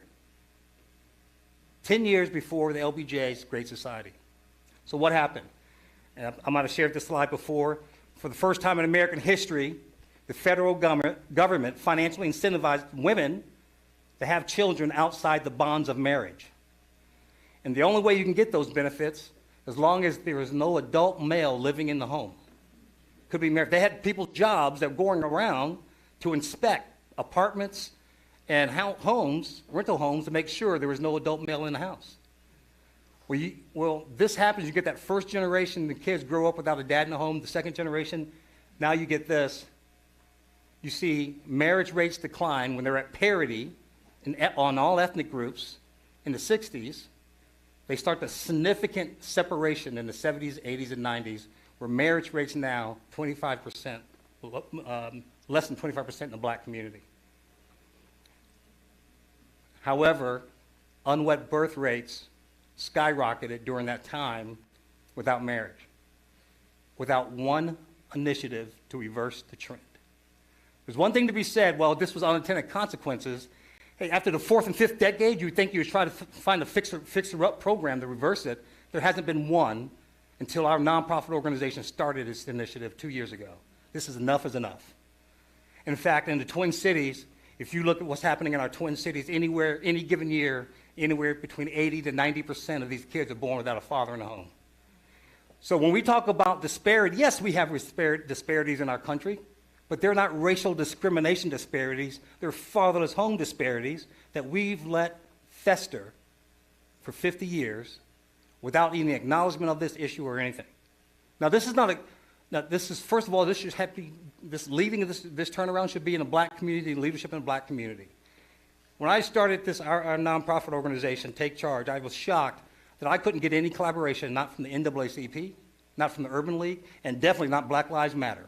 10 years before the LBJ's Great Society. So what happened? And I might have shared this slide before. For the first time in American history, the federal government financially incentivized women to have children outside the bonds of marriage. And the only way you can get those benefits, as long as there is no adult male living in the home. Could be married. They had people's jobs that were going around to inspect apartments and homes, rental homes, to make sure there was no adult male in the house. Well, this happens, you get that first generation, the kids grow up without a dad in the home. The second generation, now you get this. You see marriage rates decline when they're at parity on all ethnic groups in the 60s. They start the significant separation in the 70s, 80s, and 90s, where marriage rates now 25%, less than 25% in the black community. However, unwed birth rates skyrocketed during that time without marriage, without one initiative to reverse the trend. There's one thing to be said, well, this was unintended consequences. Hey, after the fourth and fifth decade, you would think you would try to find a fixer-up program to reverse it. There hasn't been one until our nonprofit organization started this initiative 2 years ago. This is enough is enough. In fact, in the Twin Cities, if you look at what's happening in our Twin Cities, any given year, anywhere between 80 to 90% of these kids are born without a father in the home. So when we talk about disparity, yes, we have disparities in our country, but they're not racial discrimination disparities. They're fatherless home disparities that we've let fester for 50 years without any acknowledgement of this issue or anything. Now, this is not a, now this is, first of all, this should have to be, this turnaround should be in a black community, leadership in a black community. When I started this, our nonprofit organization, Take Charge, I was shocked that I couldn't get any collaboration, not from the NAACP, not from the Urban League, and definitely not Black Lives Matter,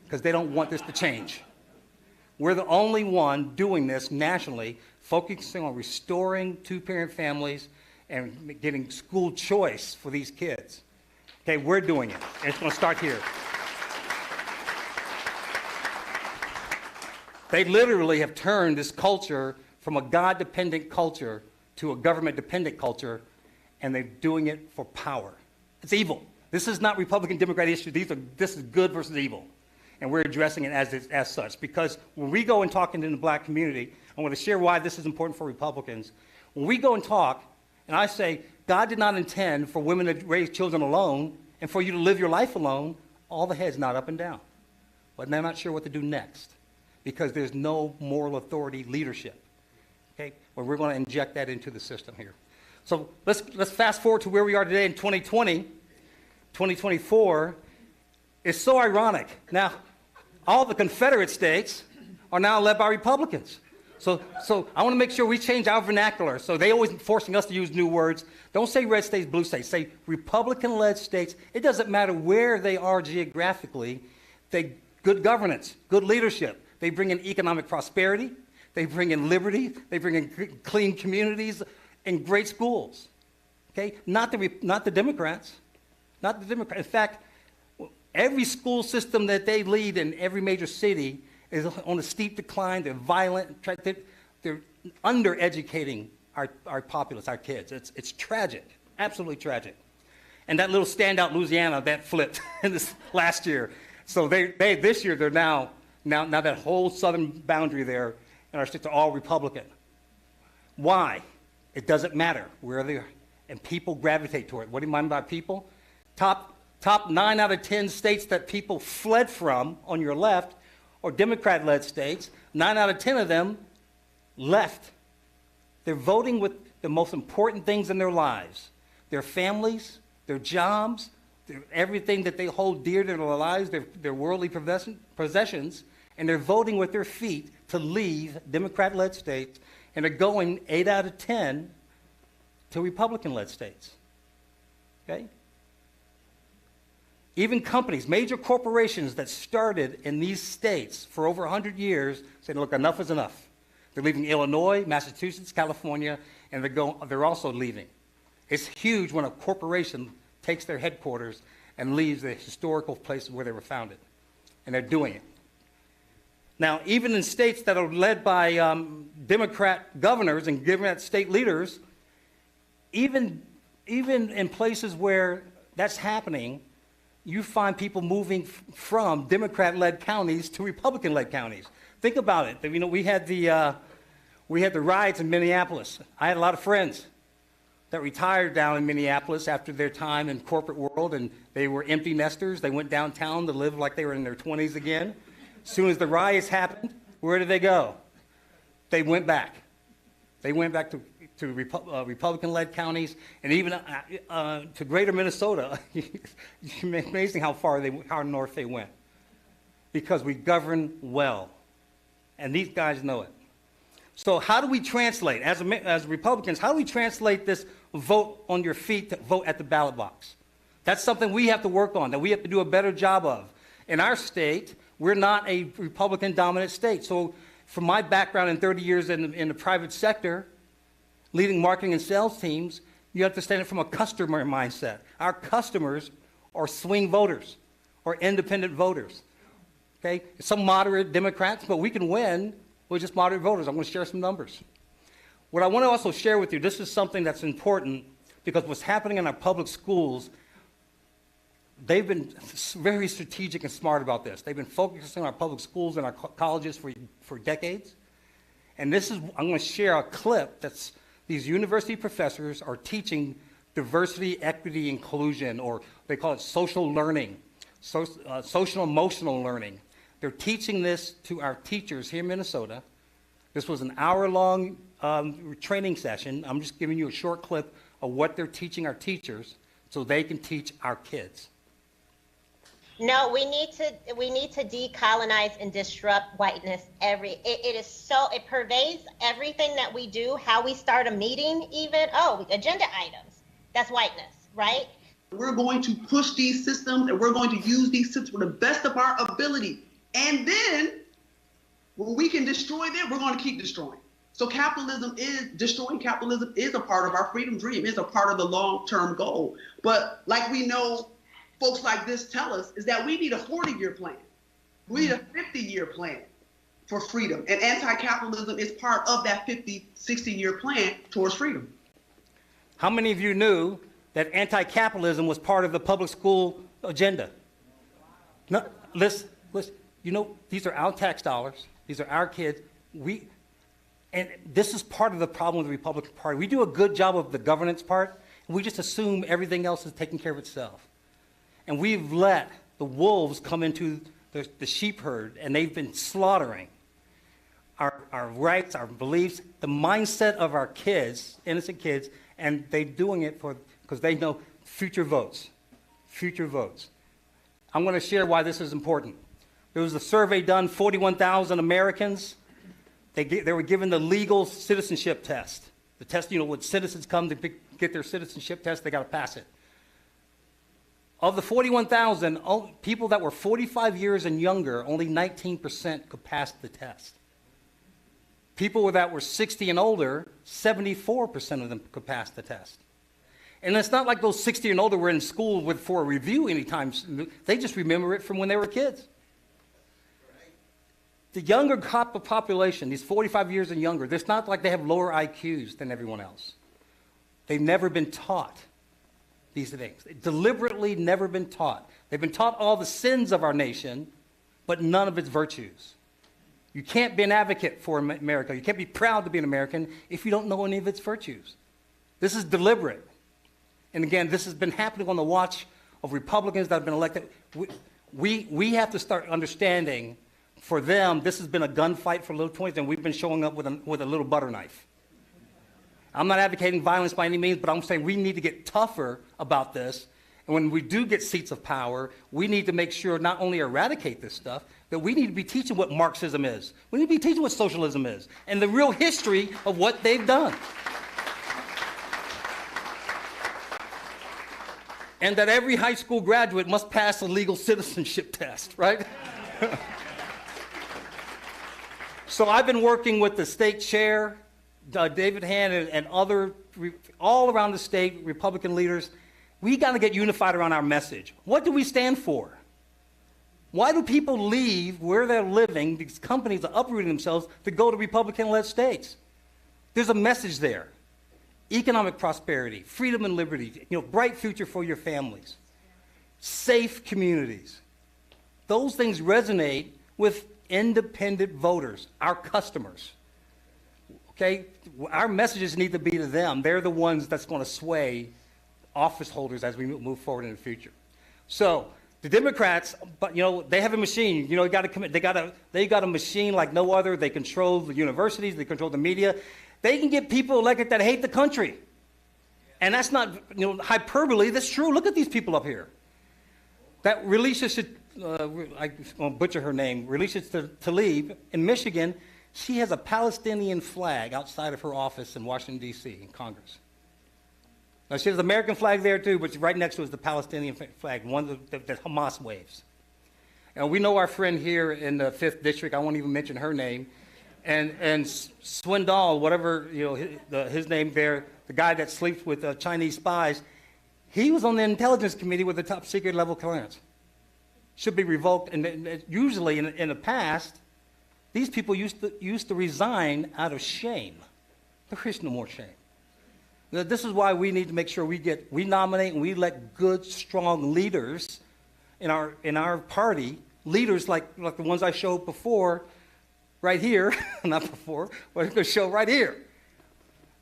because they don't want this to change. We're the only one doing this nationally, focusing on restoring two-parent families and getting school choice for these kids. Okay, we're doing it, and it's going to start here. They literally have turned this culture from a God-dependent culture to a government-dependent culture, and they're doing it for power. It's evil. This is not Republican-Democrat issue. This is good versus evil. and we're addressing it as such. Because when we go and talk in the black community, I want to share why this is important for Republicans. When we go and talk, and I say, God did not intend for women to raise children alone and for you to live your life alone, all the heads nod up and down. But they're not sure what to do next because there's no moral authority leadership. Okay? Well, we're going to inject that into the system here. So let's fast forward to where we are today in 2020, 2024. It's so ironic. Now, all the Confederate states are now led by Republicans. So I want to make sure we change our vernacular. So they always forcing us to use new words. Don't say red states, blue states. Say Republican-led states. It doesn't matter where they are geographically. They good governance, good leadership. They bring in economic prosperity. They bring in liberty. They bring in clean communities and great schools. Okay, not the Democrats, not the Democrats. In fact, every school system that they lead in every major city is on a steep decline. They're violent. They're undereducating our populace, our kids. It's tragic, absolutely tragic. And that little standout Louisiana that flipped in this last year. So this year they're now that whole southern boundary there in our states are all Republican. Why? It doesn't matter where they are, and people gravitate toward it. What do you mean by people? Top 9 out of 10 states that people fled from on your left or Democrat-led states, 9 out of 10 of them left. They're voting with the most important things in their lives, their families, their jobs, everything that they hold dear to their lives, their worldly possessions, and they're voting with their feet to leave Democrat-led states, and they're going 8 out of 10 to Republican-led states. Okay? Even companies, major corporations that started in these states for over 100 years said, look, enough is enough. They're leaving Illinois, Massachusetts, California, and they're also leaving. It's huge when a corporation takes their headquarters and leaves the historical places where they were founded. And they're doing it. Now, even in states that are led by Democrat governors and Democrat state leaders, even in places where that's happening, you find people moving from Democrat-led counties to Republican-led counties. Think about it. You know, we had the riots in Minneapolis. I had a lot of friends that retired down in Minneapolis after their time in corporate world, and they were empty nesters. They went downtown to live like they were in their 20s again. As soon as the riots happened, where did they go? They went back. They went back to Republican-led counties, and even to greater Minnesota. It's amazing how how north they went. Because we govern well. And these guys know it. So how do we translate, as Republicans, how do we translate this vote on your feet to vote at the ballot box? That's something we have to work on, that we have to do a better job of. In our state, we're not a Republican-dominant state. So from my background in 30 years in the private sector, leading marketing and sales teams, you have to stand it from a customer mindset. Our customers are swing voters or independent voters. Okay? Some moderate Democrats, but we can win with just moderate voters. I'm going to share some numbers. What I want to also share with you, this is something that's important because what's happening in our public schools, they've been very strategic and smart about this. They've been focusing on our public schools and our colleges for decades. And this is, I'm going to share a clip that's these university professors are teaching diversity, equity, inclusion, or they call it social learning, social emotional learning. They're teaching this to our teachers here in Minnesota. This was an hour-long training session. I'm just giving you a short clip of what they're teaching our teachers so they can teach our kids. No, we need to decolonize and disrupt whiteness. It pervades everything that we do, how we start a meeting even. Agenda items. That's whiteness, right? We're going to push these systems and we're going to use these systems to the best of our ability. And then when we can destroy them, we're going to keep destroying. So destroying capitalism is a part of our freedom dream, is a part of the long-term goal. But like we know, folks like this tell us is that we need a 40-year plan. We need a 50-year plan for freedom. And anti-capitalism is part of that 50, 60-year plan towards freedom. How many of you knew that anti-capitalism was part of the public school agenda? No, listen. you know, these are our tax dollars. These are our kids. And this is part of the problem with the Republican Party. We do a good job of the governance part, and we just assume everything else is taking care of itself. And we've let the wolves come into the sheep herd, and they've been slaughtering our rights, our beliefs, the mindset of our kids, innocent kids, and they're doing it because they know future votes. Future votes. I'm going to share why this is important. There was a survey done, 41,000 Americans. They were given the legal citizenship test. The test, you know, when citizens come to get their citizenship test, they got to pass it. Of the 41,000, people that were 45 years and younger, only 19% could pass the test. People that were 60 and older, 74% of them could pass the test. And it's not like those 60 and older were in school for a review anytime. They just remember it from when they were kids. The younger population, these 45 years and younger, it's not like they have lower IQs than everyone else. They've never been taught these things. Deliberately never been taught. They've been taught all the sins of our nation, but none of its virtues. You can't be an advocate for America. You can't be proud to be an American if you don't know any of its virtues. This is deliberate. And again, this has been happening on the watch of Republicans that have been elected. We have to start understanding, for them, this has been a gunfight for little 20s, and we've been showing up with a little butter knife. I'm not advocating violence by any means, but I'm saying we need to get tougher about this. And when we do get seats of power, we need to make sure not only eradicate this stuff, but we need to be teaching what Marxism is. We need to be teaching what socialism is and the real history of what they've done. And that every high school graduate must pass a legal citizenship test, right? So I've been working with the state chair, David Hand, and other, all around the state, Republican leaders. We got to get unified around our message. What do we stand for? Why do people leave where they're living, these companies are uprooting themselves to go to Republican-led states? There's a message there. Economic prosperity, freedom and liberty, bright future for your families, safe communities. Those things resonate with independent voters, our customers. Okay? Our messages need to be to them. They're the ones that's going to sway office holders as we move forward in the future. So the Democrats, but they have a machine. They got a machine like no other. They control the universities. They control the media. They can get people elected that hate the country. And that's not hyperbole. That's true. Look at these people up here. That Relisha, I won't butcher her name, Relisha Tlaib in Michigan, she has a Palestinian flag outside of her office in Washington, D.C., in Congress. Now, she has an American flag there, too, but right next to it is the Palestinian flag, one that Hamas waves. And we know our friend here in the 5th District, I won't even mention her name, and Swindoll, whatever, his name there, the guy that sleeps with Chinese spies, he was on the Intelligence Committee with a top secret level clearance. Should be revoked, and usually in the past, these people used to resign out of shame. There is no more shame. Now, this is why we need to make sure we nominate and we elect good, strong leaders in our party, leaders like the ones I showed before, right here, not before, but I'm going to show right here.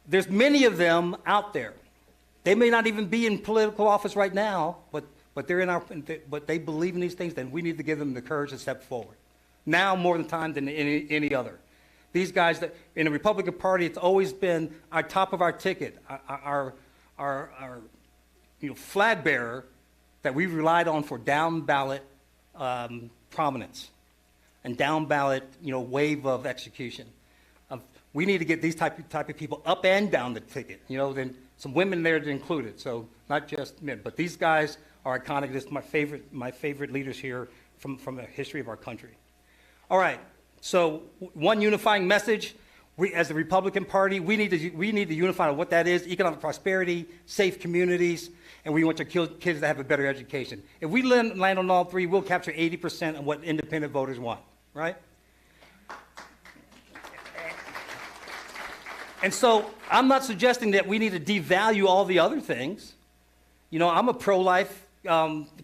There's many of them out there. They may not even be in political office right now, but they believe in these things. Then we need to give them the courage to step forward. Now more than time than any other. These guys that in the Republican Party, it's always been our top of our ticket, our flag bearer that we've relied on for down ballot prominence and down ballot wave of execution. We need to get these type of people up and down the ticket. Then some women there included, so not just men. But these guys are iconic. This is my favorite leaders here from the history of our country. All right. So one unifying message, as the Republican Party, we need to unify on what that is: economic prosperity, safe communities, and we want your kids to have a better education. If we land on all three, we'll capture 80% of what independent voters want, right? And so I'm not suggesting that we need to devalue all the other things. I'm a pro-life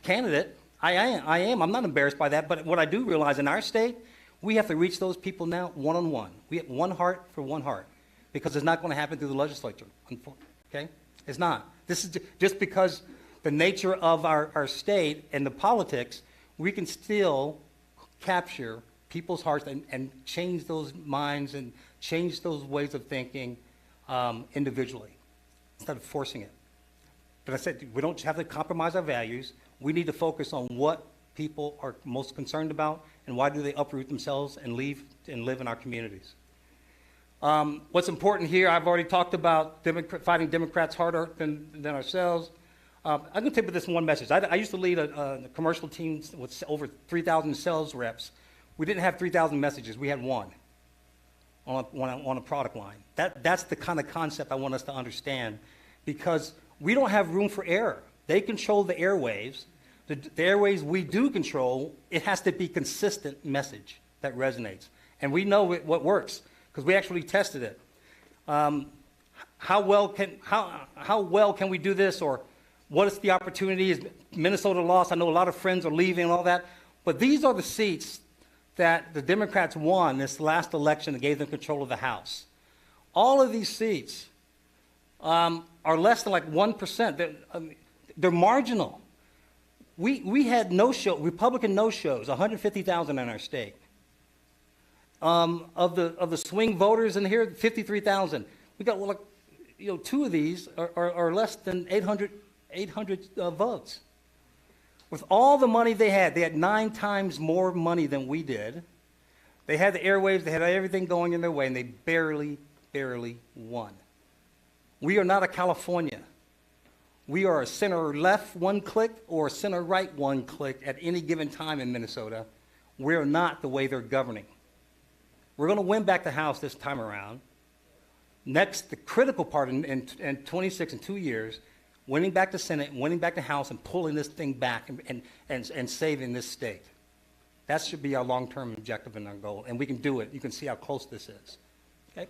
candidate. I am. I'm not embarrassed by that. But what I do realize in our state, we have to reach those people now one-on-one. We have one heart for one heart, because it's not going to happen through the legislature. Okay? It's not. This is just because the nature of our state and the politics, we can still capture people's hearts and change those minds and change those ways of thinking individually instead of forcing it. But I said, we don't have to compromise our values. We need to focus on what people are most concerned about and why do they uproot themselves and leave and live in our communities. What's important here, I've already talked about fighting Democrats harder than ourselves. I'm going to take with this one message. I used to lead a commercial team with over 3,000 sales reps. We didn't have 3,000 messages. We had one on a product line. That's the kind of concept I want us to understand, because we don't have room for error. They control the airwaves. The airwaves we do control, it has to be consistent message that resonates. And we know what works, because we actually tested it. How well can we do this, or what is the opportunity? Is Minnesota lost? I know a lot of friends are leaving and all that. But these are the seats that the Democrats won this last election that gave them control of the House. All of these seats are less than like 1%. They're marginal. We had Republican no-shows, 150,000 in our state. Of the swing voters in here, 53,000. We got, well, like, two of these are less than 800 votes. With all the money they had 9 times more money than we did. They had the airwaves, they had everything going in their way, and they barely won. We are not a California. We are a center left one click or a center right one click at any given time in Minnesota. We're not the way they're governing. We're going to win back the House this time around. Next, the critical part in 26 in 2 years, winning back the Senate, winning back the House, and pulling this thing back and saving this state. That should be our long-term objective and our goal, and we can do it. You can see how close this is. Okay?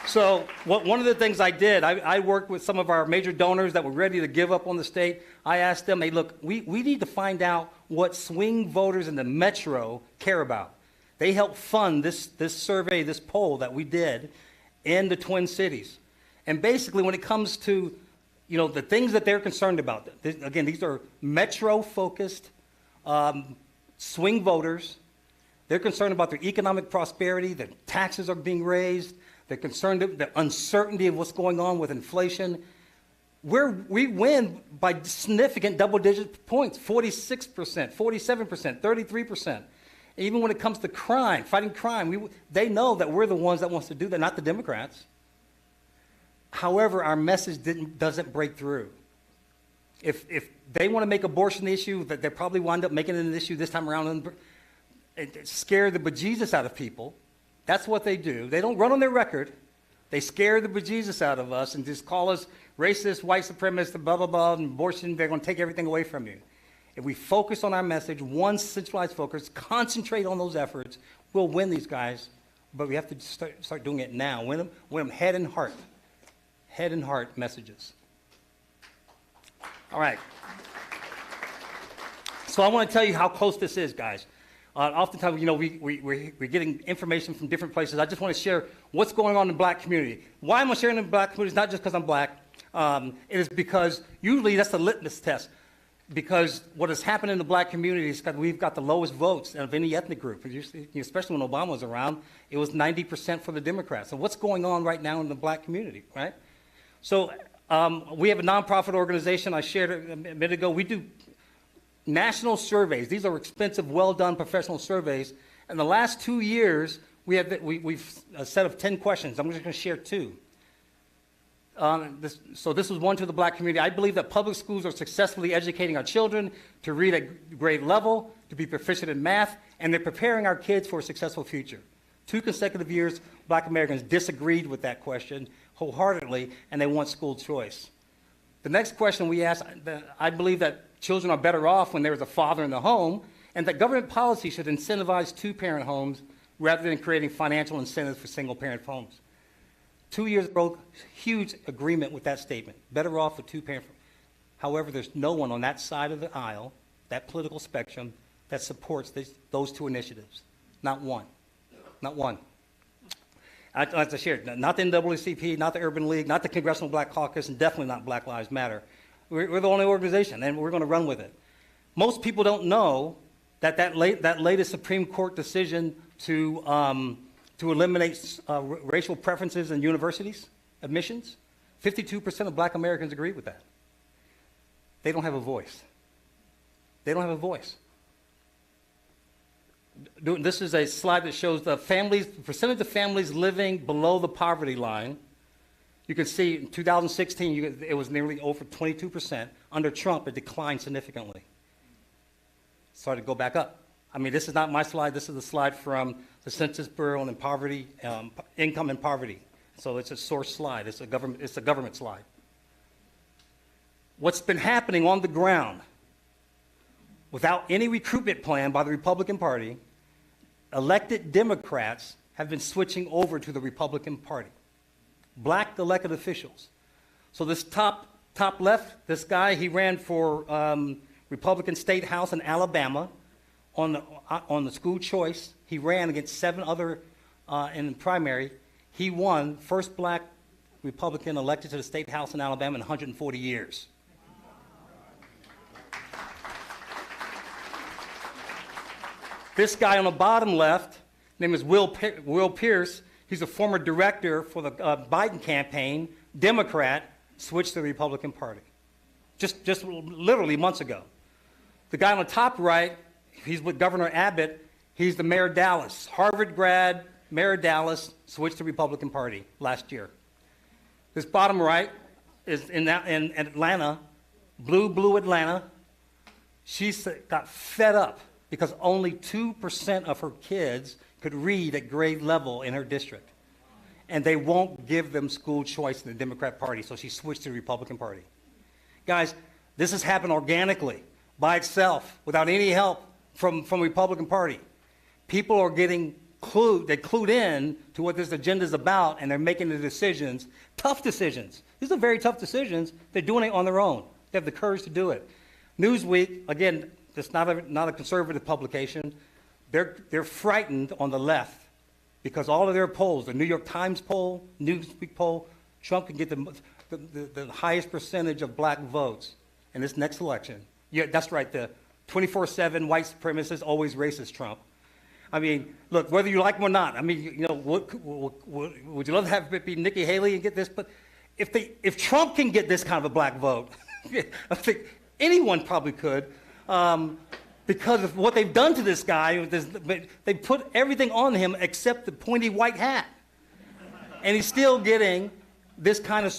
So one of the things I did, I worked with some of our major donors that were ready to give up on the state. I asked them, hey, look, we need to find out what swing voters in the metro care about. They helped fund this survey, this poll that we did in the Twin Cities. And basically, when it comes to the things that they're concerned about, again, these are metro-focused swing voters. They're concerned about their economic prosperity, that taxes are being raised. They're concerned about the uncertainty of what's going on with inflation. We win by significant double-digit points, 46%, 47%, 33%. Even when it comes to crime, fighting crime, they know that we're the ones that wants to do that, not the Democrats. However, our message doesn't break through. If they want to make abortion the issue, that they probably wind up making it an issue this time around and scare the bejesus out of people. That's what they do. They don't run on their record. They scare the bejesus out of us and just call us racist, white supremacist, blah, blah, blah, and abortion. They're going to take everything away from you. If we focus on our message, one centralized focus, concentrate on those efforts, we'll win these guys. But we have to start doing it now. Win them head and heart. Head and heart messages. All right. So I want to tell you how close this is, guys. Oftentimes, we're getting information from different places. I just want to share what's going on in the black community. Why am I sharing in the black community? It's not just because I'm black. It is because usually that's the litmus test. Because what has happened in the black community is that we've got the lowest votes of any ethnic group. Especially when Obama was around, it was 90% for the Democrats. So what's going on right now in the black community, right? So we have a nonprofit organization I shared a minute ago. We do national surveys. These are expensive, well-done professional surveys. In the last 2 years, we've a set of 10 questions. I'm just going to share 2. So this was one to the black community. I believe that public schools are successfully educating our children to read at grade level, to be proficient in math, and they're preparing our kids for a successful future. 2 consecutive years, black Americans disagreed with that question wholeheartedly, and they want school choice. The next question we asked, I believe that children are better off when there is a father in the home, and that government policy should incentivize 2-parent homes rather than creating financial incentives for single-parent homes. 2 years ago, huge agreement with that statement. Better off with 2-parent. However, there's no one on that side of the aisle, that political spectrum, that supports those two initiatives. Not one. Not one. As I shared, not the NAACP, not the Urban League, not the Congressional Black Caucus, and definitely not Black Lives Matter. We're the only organization, and we're going to run with it. Most people don't know that latest Supreme Court decision to eliminate racial preferences in universities admissions, 52% of Black Americans agree with that. They don't have a voice. They don't have a voice. This is a slide that shows the percentage of families living below the poverty line. You can see in 2016, it was nearly over 22%. Under Trump, it declined significantly. Started to go back up. I mean, this is not my slide. This is the slide from the Census Bureau on poverty, income and poverty. So it's a source slide. It's a government slide. What's been happening on the ground, without any recruitment plan by the Republican Party, elected Democrats have been switching over to the Republican Party. Black elected officials. So this top left, this guy, he ran for Republican State House in Alabama on the school choice. He ran against 7 other in the primary. He won, first Black Republican elected to the State House in Alabama in 140 years. This guy on the bottom left, name is Will Pierce. He's a former director for the Biden campaign, Democrat, switched to the Republican Party. Just literally months ago. The guy on the top right, he's with Governor Abbott. He's the mayor of Dallas. Harvard grad, mayor of Dallas, switched to the Republican Party last year. This bottom right is in Atlanta, blue Atlanta. She got fed up because only 2% of her kids could read at grade level in her district. And they won't give them school choice in the Democrat Party, so she switched to the Republican Party. Guys, this has happened organically, by itself, without any help from the Republican Party. People are getting clued in to what this agenda is about, and they're making the decisions, tough decisions. These are very tough decisions. They're doing it on their own. They have the courage to do it. Newsweek, again, it's not a conservative publication. They're frightened on the left because all of their polls, the New York Times poll, Newsweek poll, Trump can get the highest percentage of black votes in this next election. Yeah, that's right, the 24/7 white supremacist, always racist Trump. I mean, look, whether you like him or not, I mean, you know, would you love to have it be Nikki Haley and get this? But if Trump can get this kind of a black vote, I think anyone probably could. Because of what they've done to this guy, they put everything on him except the pointy white hat. And he's still getting this kind of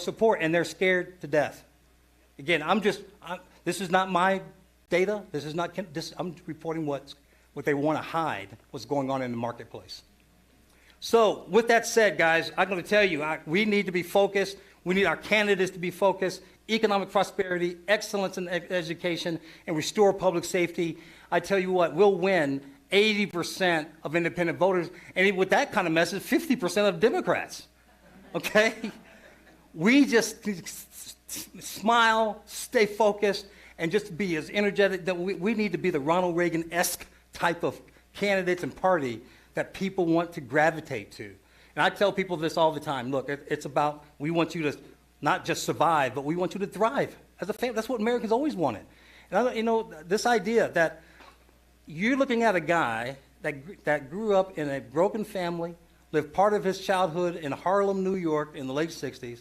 support, and they're scared to death. Again, this is not my data. I'm reporting what they want to hide, what's going on in the marketplace. So with that said, guys, I'm going to tell you, we need to be focused. We need our candidates to be focused. Economic prosperity, excellence in education, and restore public safety. I tell you what, we'll win 80% of independent voters, and with that kind of message, 50% of Democrats. Okay? We just smile, stay focused, and just be as energetic. That we need to be the Ronald Reagan-esque type of candidates and party that people want to gravitate to. And I tell people this all the time. Look, it's about, we want you to not just survive, but we want you to thrive as a family. That's what Americans always wanted. And this idea that you're looking at a guy that grew up in a broken family, lived part of his childhood in Harlem, New York in the late 60s,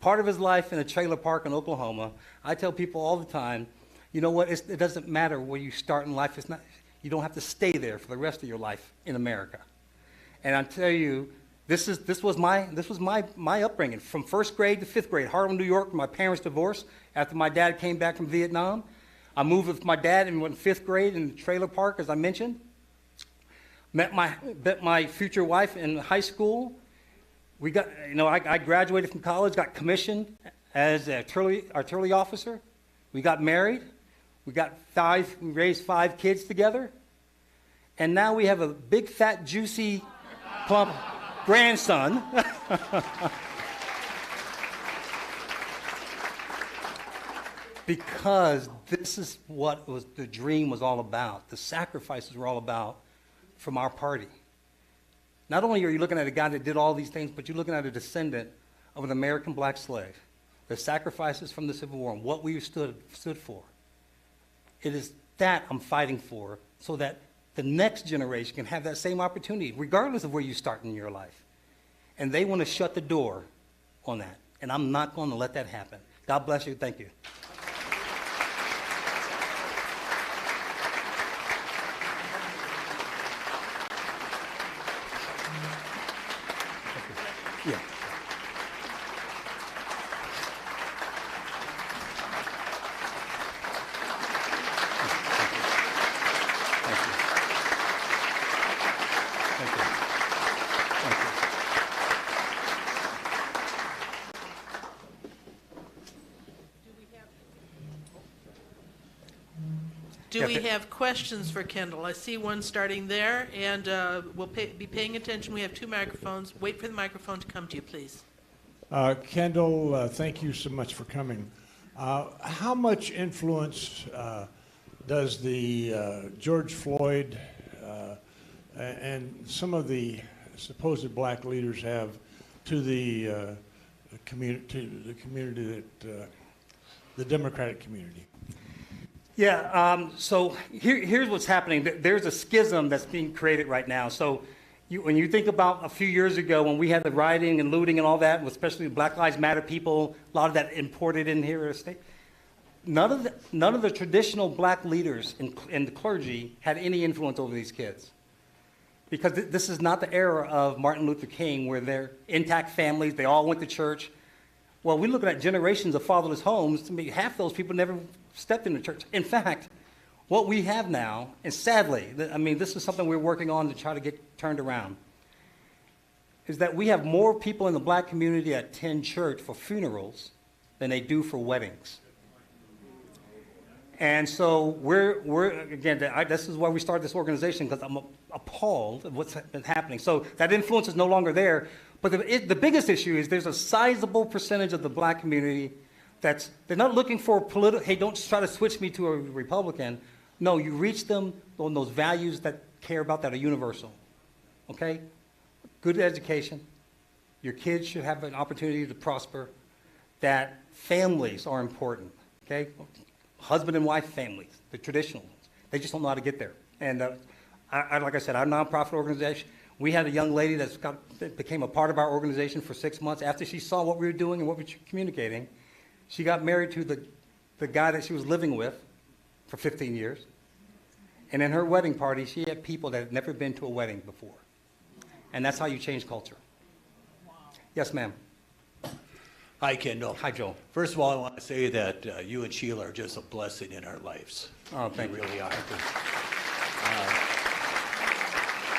part of his life in a trailer park in Oklahoma. I tell people all the time, you know what, it doesn't matter where you start in life. You don't have to stay there for the rest of your life in America. And I tell you, this was my upbringing from first grade to fifth grade. Harlem, New York. My parents divorced after my dad came back from Vietnam. I moved with my dad and went in fifth grade in the trailer park, as I mentioned. Met my future wife in high school. I graduated from college, got commissioned as an artillery officer. We got married. We raised 5 kids together. And now we have a big, fat, juicy, plump grandson. I Because this is what the dream was all about. The sacrifices were all about from our party. Not only are you looking at a guy that did all these things, but you're looking at a descendant of an American black slave. The sacrifices from the Civil War and what we stood for. It is that I'm fighting for, so that the next generation can have that same opportunity, regardless of where you start in your life. And they want to shut the door on that. And I'm not going to let that happen. God bless you. Thank you. Yeah. Do we have questions for Kendall? I see one starting there, and we'll be paying attention. We have 2 microphones. Wait for the microphone to come to you, please. Kendall, thank you so much for coming. How much influence does the George Floyd and some of the supposed black leaders have to the community, that the Democratic community? Yeah, so here's what's happening. There's a schism that's being created right now. So when you think about a few years ago when we had the rioting and looting and all that, especially Black Lives Matter people, a lot of that imported in here in the state, none of the traditional black leaders in the clergy had any influence over these kids. Because this is not the era of Martin Luther King, where they're intact families, they all went to church. Well, we're looking at generations of fatherless homes. To me, half those people never stepped into church. In fact, what we have now, and sadly, I mean, this is something we're working on to try to get turned around, is that we have more people in the black community that attend church for funerals than they do for weddings. And so this is why we started this organization, because I'm appalled at what's been happening. So that influence is no longer there. But the biggest issue is there's a sizable percentage of the black community they're not looking for political, hey, don't try to switch me to a Republican. No, you reach them on those values that care about that are universal, okay? Good education. Your kids should have an opportunity to prosper. That families are important, okay? Husband and wife families, the traditional ones. They just don't know how to get there. And like I said, our nonprofit organization, we had a young lady that became a part of our organization for 6 months. After she saw what we were doing and what we were communicating, she got married to the guy that she was living with for 15 years. And in her wedding party, she had people that had never been to a wedding before. And that's how you change culture. Wow. Yes, ma'am. Hi, Kendall. Hi, Joel. First of all, I want to say that you and Sheila are just a blessing in our lives. Oh, thank you. You really are.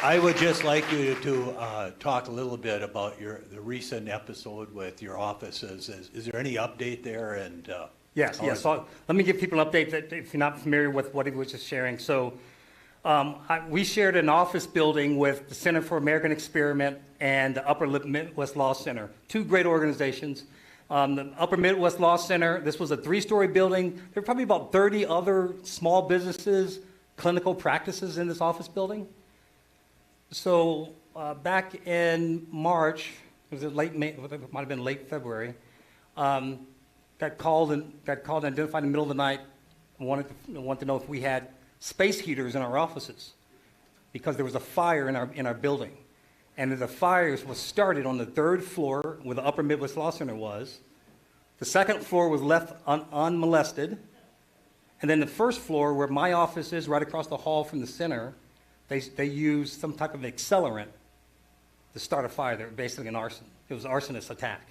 I would just like you to talk a little bit about the recent episode with your offices. Is there any update there? And Yes. So let me give people an update that if you're not familiar with what he was just sharing. So we shared an office building with the Center for American Experiment and the Upper Midwest Law Center, 2 great organizations. The Upper Midwest Law Center, this was a 3-story building. There were probably about 30 other small businesses, clinical practices in this office building. So back in March, was it late May? It might have been late February. Got called and identified in the middle of the night. Wanted to know if we had space heaters in our offices, because there was a fire in our building, and the fire was started on the 3rd floor where the Upper Midwest Law Center was. The 2nd floor was left unmolested, and then the 1st floor, where my office is, right across the hall from the center, they used some type of accelerant to start a fire. They were basically an arson. It was an arsonist attack.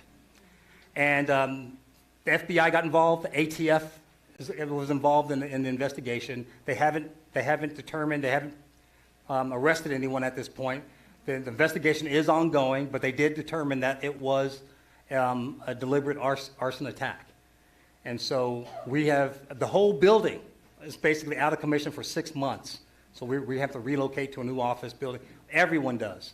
And the FBI got involved. The ATF was involved in the investigation. They haven't determined, they haven't arrested anyone at this point. The investigation is ongoing, but they did determine that it was a deliberate arson attack. And so we have, the whole building is basically out of commission for 6 months. So we have to relocate to a new office building. Everyone does.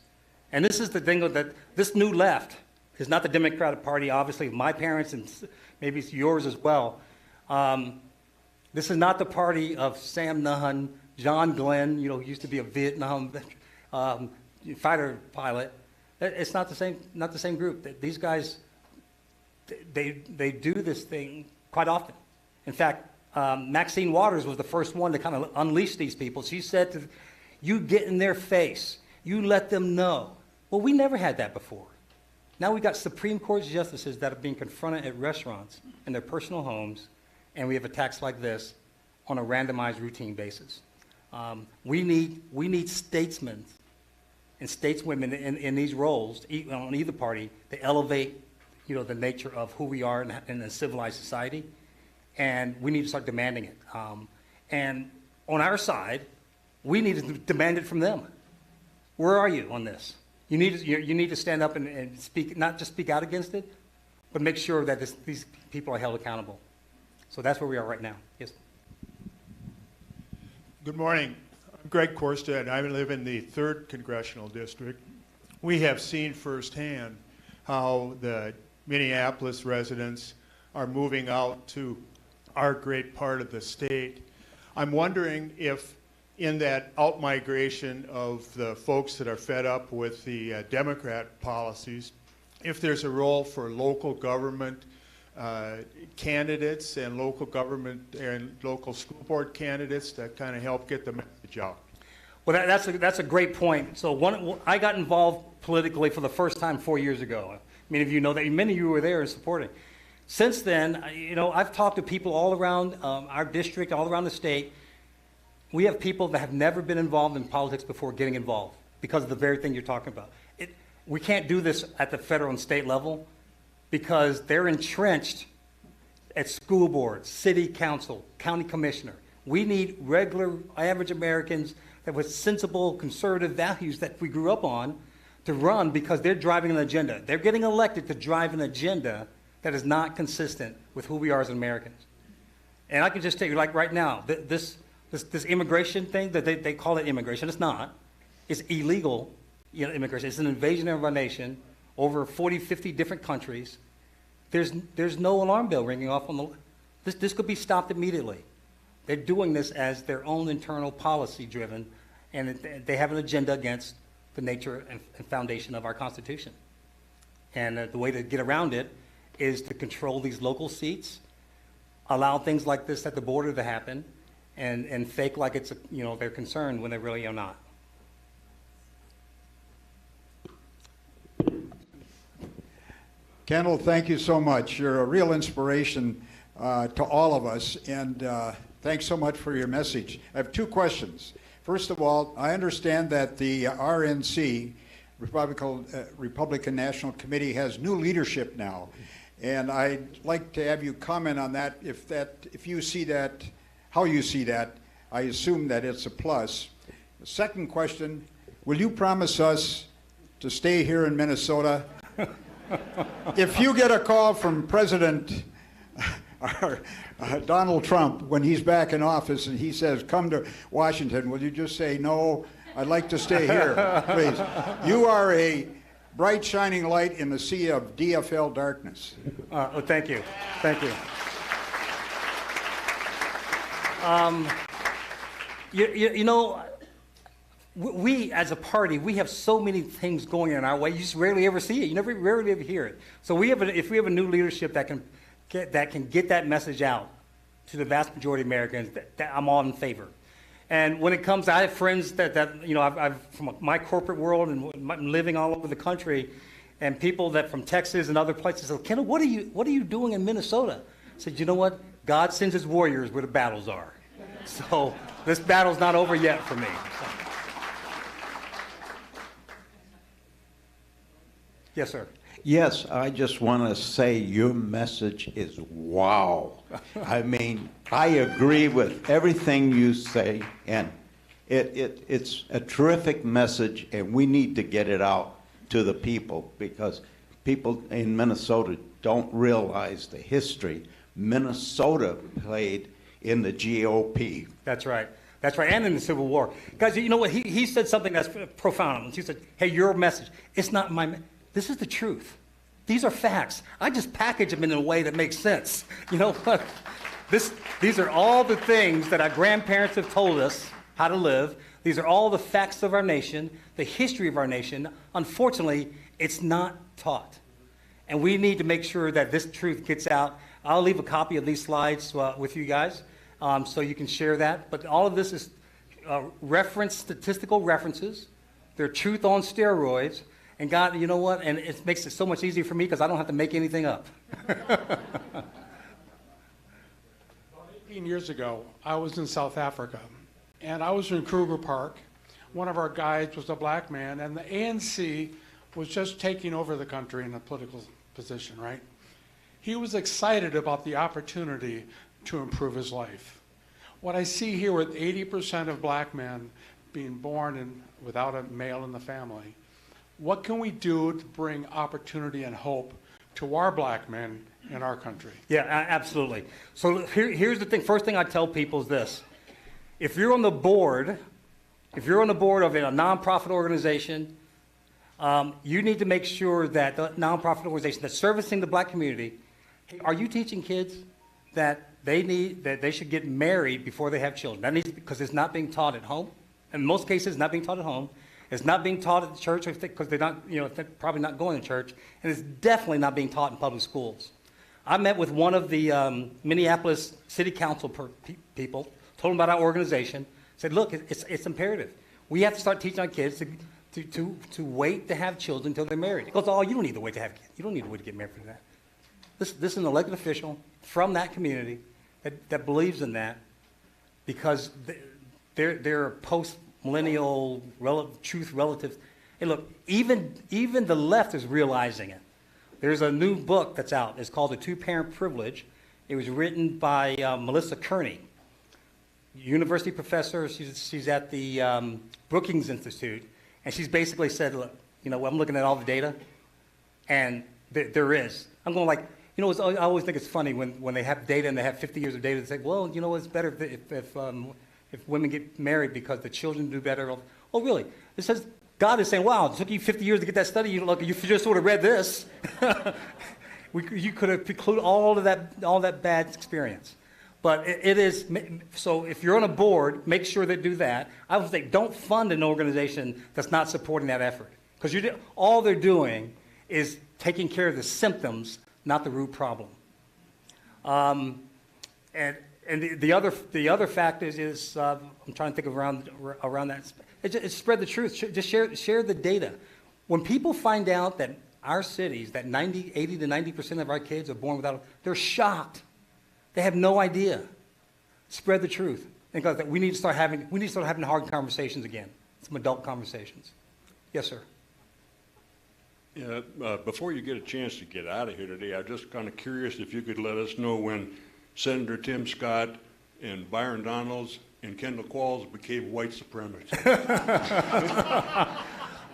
And this is the thing that this new left is not the Democratic Party, obviously. My parents, and maybe it's yours as well. This is not the party of Sam Nunn, John Glenn, you know, who used to be a Vietnam fighter pilot. It's not the same group. These guys, they do this thing quite often. In fact, Maxine Waters was the first one to kind of unleash these people. She said to you, get in their face. You let them know. Well, we never had that before. Now we've got Supreme Court justices that are being confronted at restaurants in their personal homes, and we have attacks like this on a randomized routine basis. We need statesmen and stateswomen in these roles on either party to elevate, you know, the nature of who we are in a civilized society, and we need to start demanding it. And on our side, we need to demand it from them. Where are you on this? You need to stand up and speak, not just speak out against it, but make sure that these people are held accountable. So that's where we are right now. Yes. Good morning. I'm Greg Korstad. I live in the 3rd Congressional District. We have seen firsthand how the Minneapolis residents are moving out to our great part of the state. I'm wondering if in that out-migration of the folks that are fed up with the Democrat policies, if there's a role for local government candidates and local government and local school board candidates that kind of help get the message out. Well, that's a great point. So I got involved politically for the first time 4 years ago. Many of you know that. Many of you were there and supporting. Since then, you know, I've talked to people all around our district, all around the state. We have people that have never been involved in politics before getting involved because of the very thing you're talking about. We can't do this at the federal and state level because they're entrenched at school boards, city council, county commissioner. We need regular, average Americans that with sensible, conservative values that we grew up on to run because they're driving an agenda. They're getting elected to drive an agenda that is not consistent with who we are as Americans. And I can just tell you, like right now, this immigration thing, that they call it immigration, it's not. It's illegal, you know, immigration. It's an invasion of our nation, over 40, 50 different countries. There's no alarm bell ringing off on this could be stopped immediately. They're doing this as their own internal policy driven, and they have an agenda against the nature and foundation of our Constitution. And the way to get around it is to control these local seats, allow things like this at the border to happen, and fake like it's, you know, they're concerned when they really are not. Kendall, thank you so much. You're a real inspiration to all of us, and thanks so much for your message. I have 2 questions. First of all, I understand that the RNC, Republican National Committee, has new leadership now, and I'd like to have you comment on that. If you see that, how you see that. I assume that it's a plus. The second question, will you promise us to stay here in Minnesota? If you get a call from President Donald Trump when he's back in office and he says, come to Washington, will you just say, no, I'd like to stay here, please? You are a bright shining light in the sea of DFL darkness. Oh, thank you. Thank you. You know, we as a party, we have so many things going in our way. You just rarely ever see it. You rarely ever hear it. So if we have a new leadership that can get that message out to the vast majority of Americans, that I'm all in favor. And when it comes, I have friends that you know, I've from my corporate world and I'm living all over the country, and people that from Texas and other places say, Kendall, what are you doing in Minnesota? I said, you know what? God sends his warriors where the battles are. So this battle's not over yet for me. Yes, sir. Yes, I just want to say your message is wow. I mean, I agree with everything you say, and it's a terrific message, and we need to get it out to the people because people in Minnesota don't realize the history Minnesota played in the GOP. That's right. That's right, and in the Civil War. Guys, you know what? He said something that's profound. He said, hey, your message, it's not my this is the truth. These are facts. I just package them in a way that makes sense. You know what? These are all the things that our grandparents have told us how to live. These are all the facts of our nation, the history of our nation. Unfortunately, it's not taught. And we need to make sure that this truth gets out. I'll leave a copy of these slides with you guys so you can share that. But all of this is statistical references. They're truth on steroids. And God, you know what? And it makes it so much easier for me because I don't have to make anything up. 18 years ago, I was in South Africa, and I was in Kruger Park. One of our guides was a black man, and the ANC was just taking over the country in a political position, right? He was excited about the opportunity to improve his life. What I see here with 80% of black men being born without a male in the family, what can we do to bring opportunity and hope to our black men in our country? Yeah, absolutely. So here's the thing. First thing I tell people is this. If you're on the board of a nonprofit organization, you need to make sure that the nonprofit organization that's servicing the black community, are you teaching kids that they should get married before they have children? That needs, because it's not being taught at home. In most cases, it's not being taught at home. It's not being taught at the church because they're not, they're probably not going to church, and it's definitely not being taught in public schools. I met with one of the Minneapolis City Council people, told them about our organization, said, look, it's imperative. We have to start teaching our kids to wait to have children until they're married. He goes, oh, you don't need to wait to have kids. You don't need to wait to get married for that. This is an elected official from that community that believes in that because they're post-millennial truth relatives. Hey, look, even the left is realizing it. There's a new book that's out. It's called The Two-Parent Privilege. It was written by Melissa Kearney, university professor. She's at the Brookings Institute, and she's basically said, look, I'm looking at all the data, and there is. I'm going like, I always think it's funny when they have data and they have 50 years of data. They say, well, it's better if women get married because the children do better. Oh, really? It says God is saying, wow, it took you 50 years to get that study. You just sort of read this. You could have precluded all that bad experience. But it is, so if you're on a board, make sure they do that. I would say don't fund an organization that's not supporting that effort. Because all they're doing is taking care of the symptoms, not the root problem. And the other fact is I'm trying to think of around that. It's spread the truth. Just share the data. When people find out that our cities, that 80 to 90% of our kids are born without, they're shocked. They have no idea. Spread the truth. Because we need to start having hard conversations again. Some adult conversations. Yes, sir. Yeah, before you get a chance to get out of here today, I'm just kind of curious if you could let us know when Senator Tim Scott and Byron Donalds and Kendall Qualls became white supremacists.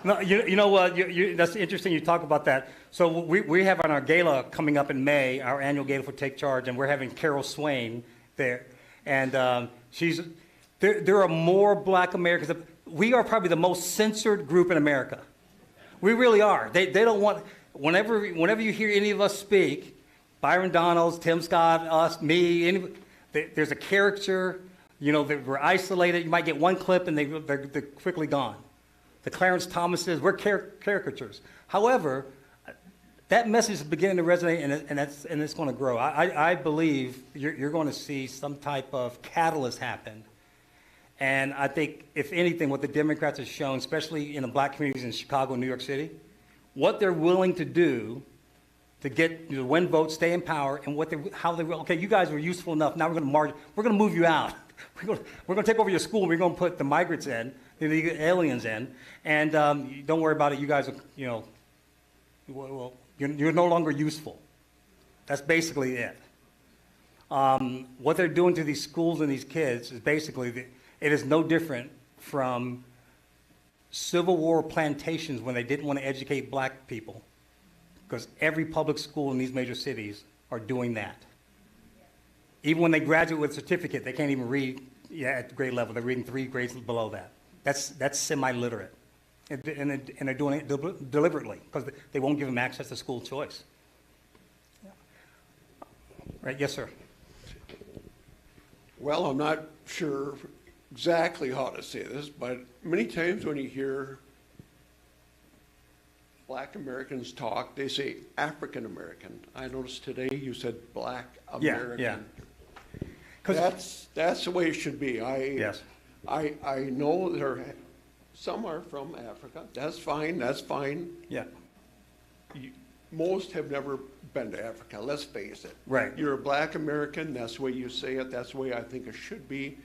No, you know what? That's interesting you talk about that. So we have on our gala coming up in May, our annual gala for Take Charge, and we're having Carol Swain there. And there are more black Americans. We are probably the most censored group in America. We really are. They don't want, whenever you hear any of us speak, Byron Donalds, Tim Scott, us, me, there's a caricature, we're isolated. You might get one clip and they're quickly gone. The Clarence Thomases, we're caricatures. However, that message is beginning to resonate and it's going to grow. I believe you're going to see some type of catalyst happen. And I think, if anything, what the Democrats have shown, especially in the black communities in Chicago and New York City, what they're willing to do to win votes, stay in power, and okay, you guys were useful enough. Now we're going to move you out. We're going to take over your school. And we're going to put the migrants in, the aliens in, and don't worry about it. You guys are, you're no longer useful. That's basically it. What they're doing to these schools and these kids is basically it is no different from Civil War plantations when they didn't want to educate black people, because every public school in these major cities are doing that. Even when they graduate with a certificate, they can't even read at the grade level. They're reading 3 grades below that. That's semi-literate. And they're doing it deliberately because they won't give them access to school choice. Right, yes, sir. Well, I'm not sure exactly how to say this, but many times when you hear Black Americans talk, they say African American. I noticed today you said Black American. Yeah. That's the way it should be. Yes. I know some are from Africa. That's fine. That's fine. Yeah. Most have never been to Africa. Let's face it. Right. You're a Black American. That's the way you say it. That's the way I think it should be.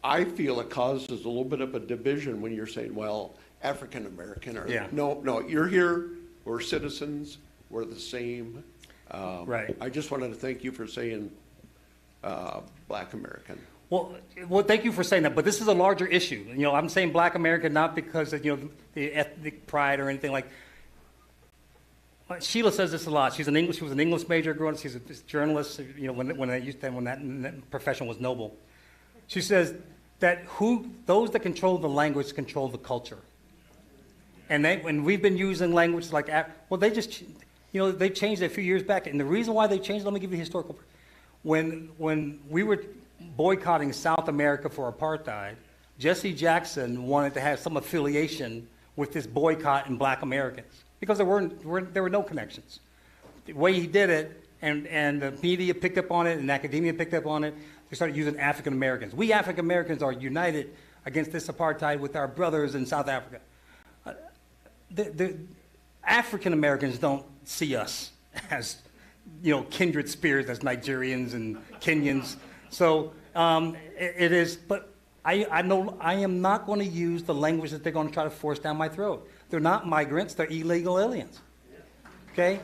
I feel it causes a little bit of a division when you're saying, well, African American. No, you're here. We're citizens. We're the same. Right. I just wanted to thank you for saying Black American. Well, thank you for saying that, but this is a larger issue. You know, I'm saying Black American not because of, the ethnic pride or anything like. Sheila says this a lot. She was an English major growing up. She's a journalist. When that profession was noble. She says that those that control the language control the culture. And we've been using language like, they just, they changed it a few years back. And the reason why they changed, let me give you the historical. When we were boycotting South America for apartheid, Jesse Jackson wanted to have some affiliation with this boycott in Black Americans because there were no connections. The way he did it, and the media picked up on it, and academia picked up on it, they started using African Americans. We African Americans are united against this apartheid with our brothers in South Africa. The African Americans don't see us as, kindred spirits, as Nigerians and Kenyans. So it is, but I know I am not going to use the language that they're going to try to force down my throat. They're not migrants, they're illegal aliens. Okay?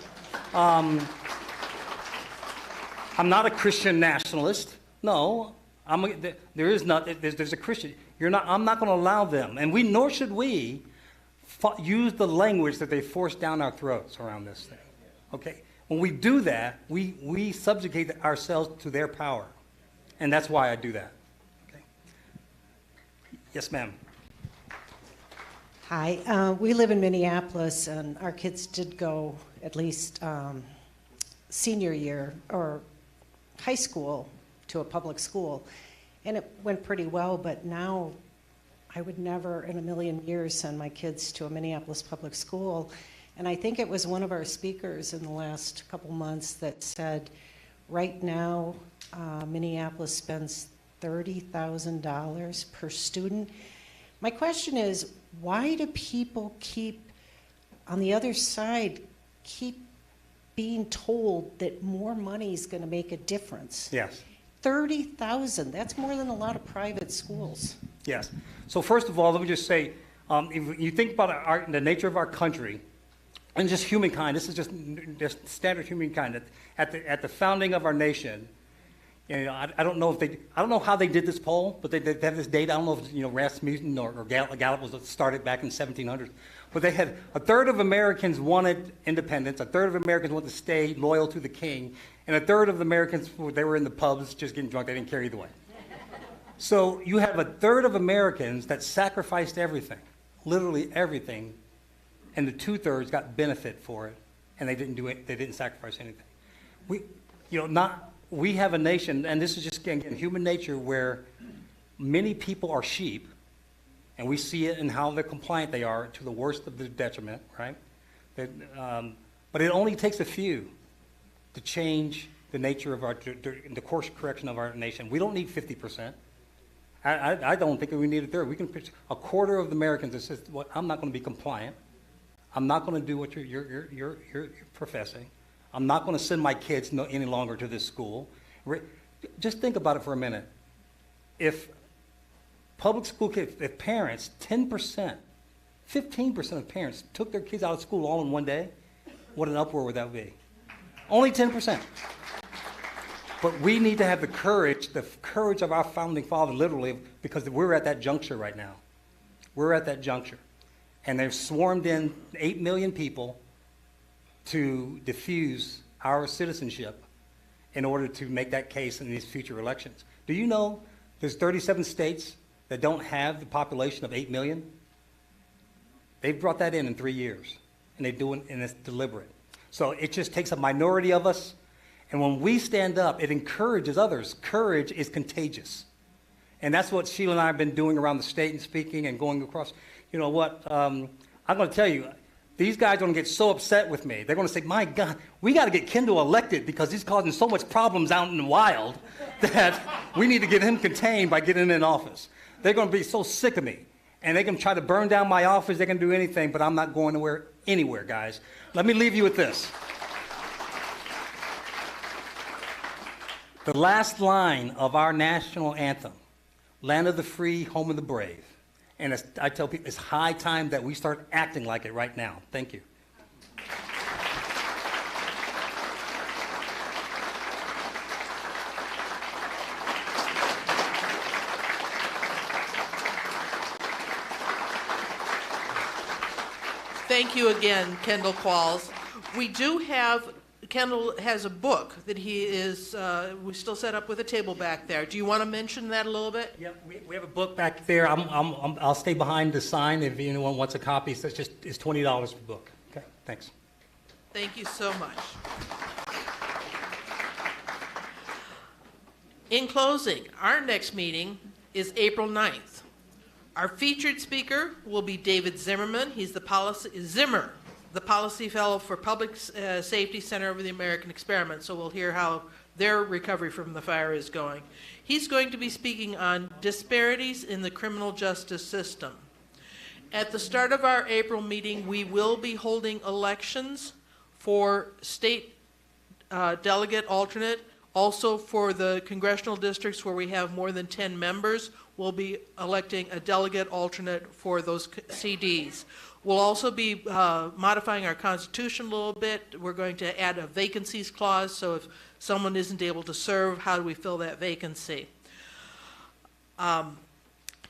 I'm not a Christian nationalist. No, there's a Christian. I'm not going to allow them, and nor should we use the language that they force down our throats around this thing. Okay? When we do that, we subjugate ourselves to their power. And that's why I do that. Okay. Yes, ma'am. Hi. We live in Minneapolis, and our kids did go at least senior year or high school to a public school. And it went pretty well, but now I would never in a million years send my kids to a Minneapolis public school. And I think it was one of our speakers in the last couple months that said, right now, Minneapolis spends $30,000 per student. My question is, why do people on the other side, keep being told that more money is going to make a difference? Yes. $30,000, that's more than a lot of private schools. Yes. So first of all, let me just say, if you think about the nature of our country, and just humankind, this is just standard humankind. At the founding of our nation, I don't know how they did this poll, but they have this data. I don't know if Rasmussen or Gallup was started back in 1700s, but they had a third of Americans wanted independence, a third of Americans wanted to stay loyal to the king, and a third of Americans, they were in the pubs just getting drunk. They didn't care either way. So you have a third of Americans that sacrificed everything, literally everything, and the 2/3 got benefit for it, and they didn't do it. They didn't sacrifice anything. We have a nation, and this is just again human nature, where many people are sheep, and we see it in how they're compliant they are to the worst of the detriment, right? But it only takes a few to change the nature of the course correction of our nation. We don't need 50%. I don't think we need a third. We can pitch a quarter of the Americans that says, "Well, I'm not going to be compliant. I'm not going to do what you're professing. I'm not going to send my kids any longer to this school." Just think about it for a minute. If public school kids, if parents, 10%, 15% of parents took their kids out of school all in one day, what an uproar would that be? Only 10%. But we need to have the courage of our founding father, literally, because we're at that juncture right now. We're at that juncture. And they've swarmed in 8 million people to diffuse our citizenship in order to make that case in these future elections. Do you know there's 37 states that don't have the population of 8 million? They've brought that in 3 years, and they do it, and it's deliberate. So it just takes a minority of us, And when we stand up, it encourages others. Courage is contagious. And that's what Sheila and I have been doing around the state and speaking and going across. You know what? I'm going to tell you, these guys are going to get so upset with me. They're going to say, my God, we got to get Kendall elected because he's causing so much problems out in the wild that we need to get him contained by getting him in office. They're going to be so sick of me. And they can try to burn down my office. They can do anything, but I'm not going anywhere, guys. Let me leave you with this. The last line of our national anthem, land of the free, home of the brave. And I tell people, it's high time that we start acting like it right now. Thank you. Thank you again, Kendall Qualls. We do have, Kendall has a book that he is, we still set up with a table back there. Do you want to mention that a little bit? Yeah, we have a book back there. I'll stay behind the sign if anyone wants a copy. So it's $20 per book. Okay, thanks. Thank you so much. In closing, our next meeting is April 9th. Our featured speaker will be David Zimmerman. He's the Policy Fellow for Public Safety Center of the American Experiment. So we'll hear how their recovery from the fire is going. He's going to be speaking on disparities in the criminal justice system. At the start of our April meeting, we will be holding elections for state delegate alternate. Also for the congressional districts where we have more than 10 members, we'll be electing a delegate alternate for those CDs. We'll also be modifying our Constitution a little bit. We're going to add a vacancies clause, so if someone isn't able to serve, how do we fill that vacancy?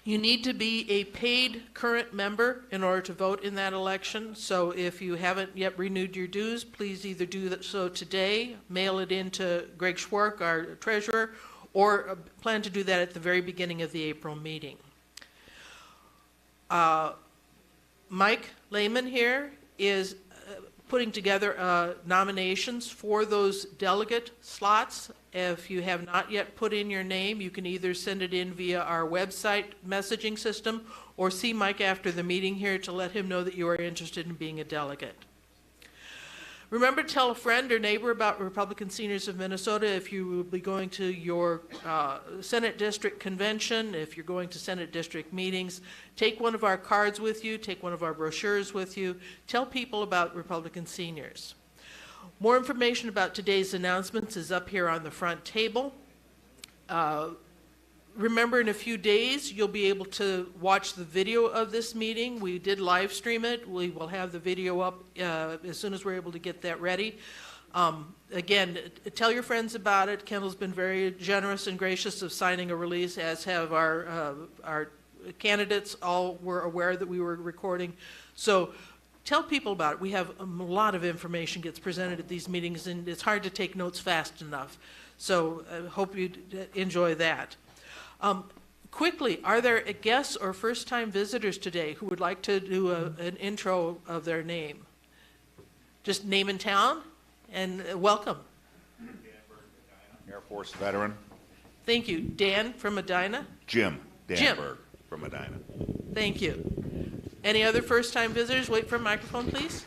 You need to be a paid current member in order to vote in that election. So if you haven't yet renewed your dues, please either do that so today, mail it in to Greg Schwark, our treasurer, or plan to do that at the very beginning of the April meeting. Mike Lehman here is putting together nominations for those delegate slots. If you have not yet put in your name, you can either send it in via our website messaging system or see Mike after the meeting here to let him know that you are interested in being a delegate. Remember to tell a friend or neighbor about Republican Seniors of Minnesota if you will be going to your Senate District Convention, if you're going to Senate District meetings. Take one of our cards with you, take one of our brochures with you. Tell people about Republican Seniors. More information about today's announcements is up here on the front table. Remember, in a few days, you'll be able to watch the video of this meeting. We did live stream it. We will have the video up as soon as we're able to get that ready. Again, tell your friends about it. Kendall's been very generous and gracious of signing a release, as have our candidates. All were aware that we were recording. So tell people about it. We have a lot of information gets presented at these meetings, and it's hard to take notes fast enough. So I hope you enjoy that. Quickly, are there guests or first-time visitors today who would like to do an intro of their name? Just name and town, and welcome. Air Force veteran. Thank you. Dan from Medina? Jim Danberg from Medina. Thank you. Any other first-time visitors? Wait for a microphone, please.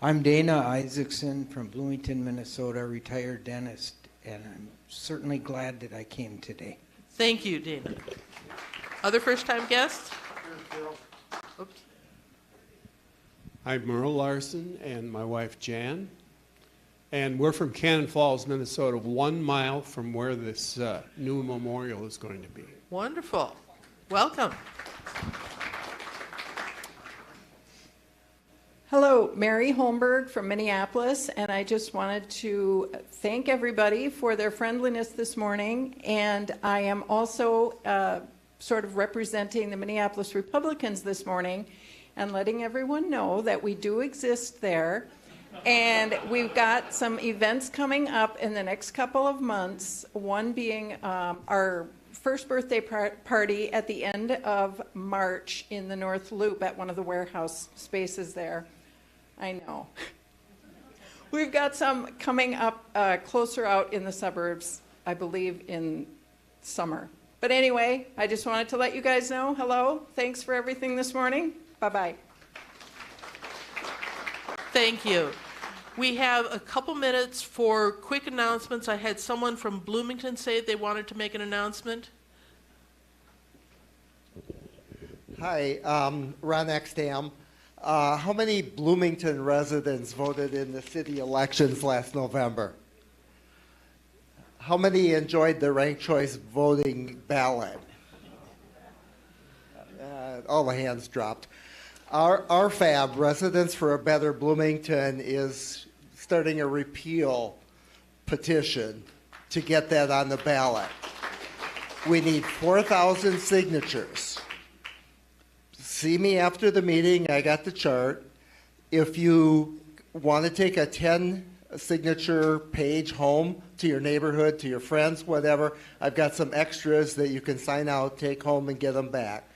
I'm Dana Isaacson from Bloomington, Minnesota, retired dentist, and I'm certainly glad that I came today. Thank you, Dana. Other first-time guests? Oops. I'm Merle Larson and my wife Jan, and we're from Cannon Falls, Minnesota, 1 mile from where this new memorial is going to be. Wonderful. Welcome. Hello, Mary Holmberg from Minneapolis, and I just wanted to thank everybody for their friendliness this morning, and I am also sort of representing the Minneapolis Republicans this morning and letting everyone know that we do exist there, And we've got some events coming up in the next couple of months, one being our first birthday party at the end of March in the North Loop at one of the warehouse spaces there. I know. We've got some coming up closer out in the suburbs, I believe in summer. But anyway, I just wanted to let you guys know, hello, thanks for everything this morning. Bye-bye. Thank you. We have a couple minutes for quick announcements. I had someone from Bloomington say they wanted to make an announcement. Hi, Ron Extam. How many Bloomington residents voted in the city elections last November? How many enjoyed the ranked choice voting ballot? All the hands dropped. Our FAB, Residents for a Better Bloomington, is starting a repeal petition to get that on the ballot. We need 4,000 signatures. See me after the meeting, I got the chart. If you want to take a 10-signature page home to your neighborhood, to your friends, whatever, I've got some extras that you can sign out, take home, and get them back.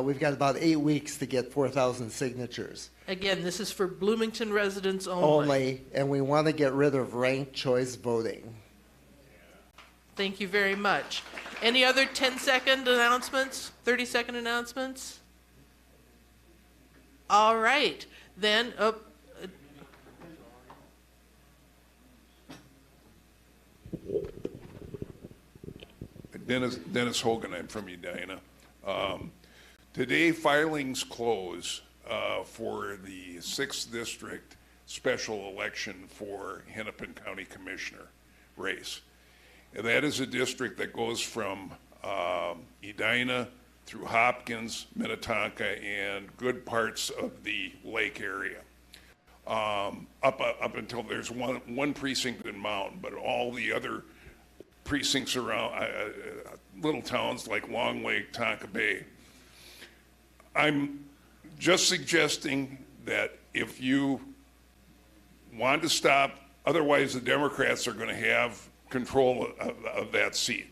We've got about 8 weeks to get 4,000 signatures. Again, this is for Bloomington residents only. Only, and we want to get rid of ranked choice voting. Thank you very much. Any other 10-second announcements, 30-second announcements? All right, then, Dennis Hogan, I'm from Edina. Today, filings close for the 6th District special election for Hennepin County Commissioner race. And that is a district that goes from Edina through Hopkins, Minnetonka, and good parts of the lake area. Up until there's one precinct in Mountain, but all the other precincts around little towns like Long Lake, Tonka Bay. I'm just suggesting that if you want to stop, otherwise the Democrats are going to have control of that seat.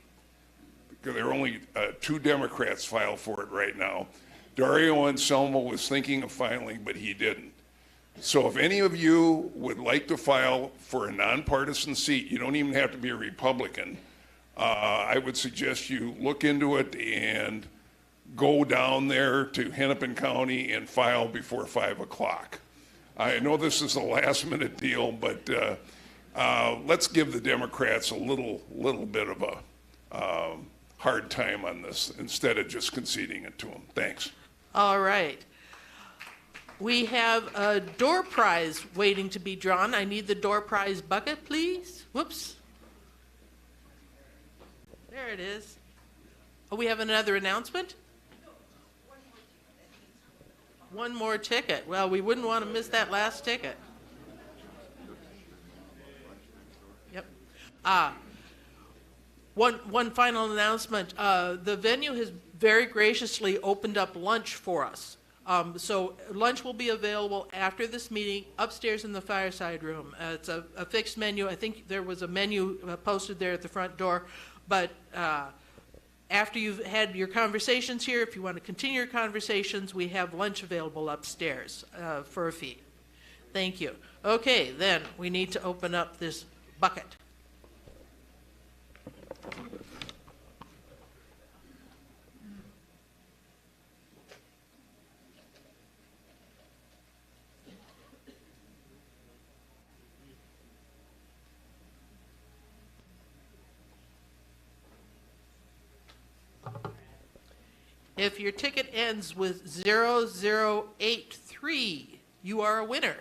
There are only 2 Democrats filed for it right now. Dario Anselmo was thinking of filing, but he didn't. So if any of you would like to file for a nonpartisan seat, you don't even have to be a Republican. I would suggest you look into it and go down there to Hennepin County and file before 5 o'clock. I know this is a last minute deal, but let's give the Democrats a little bit of a hard time on this instead of just conceding it to them. Thanks. all right. We have a door prize waiting to be drawn. I need the door prize bucket, please. Whoops. There it is. Oh, we have another announcement? One more ticket. Well, we wouldn't want to miss that last ticket. Yep. One final announcement. The venue has very graciously opened up lunch for us. So lunch will be available after this meeting upstairs in the fireside room. It's a fixed menu. I think there was a menu posted there at the front door. But after you've had your conversations here, if you want to continue your conversations, we have lunch available upstairs for a fee. Thank you. Okay, then we need to open up this bucket. If your ticket ends with 0083, you are a winner.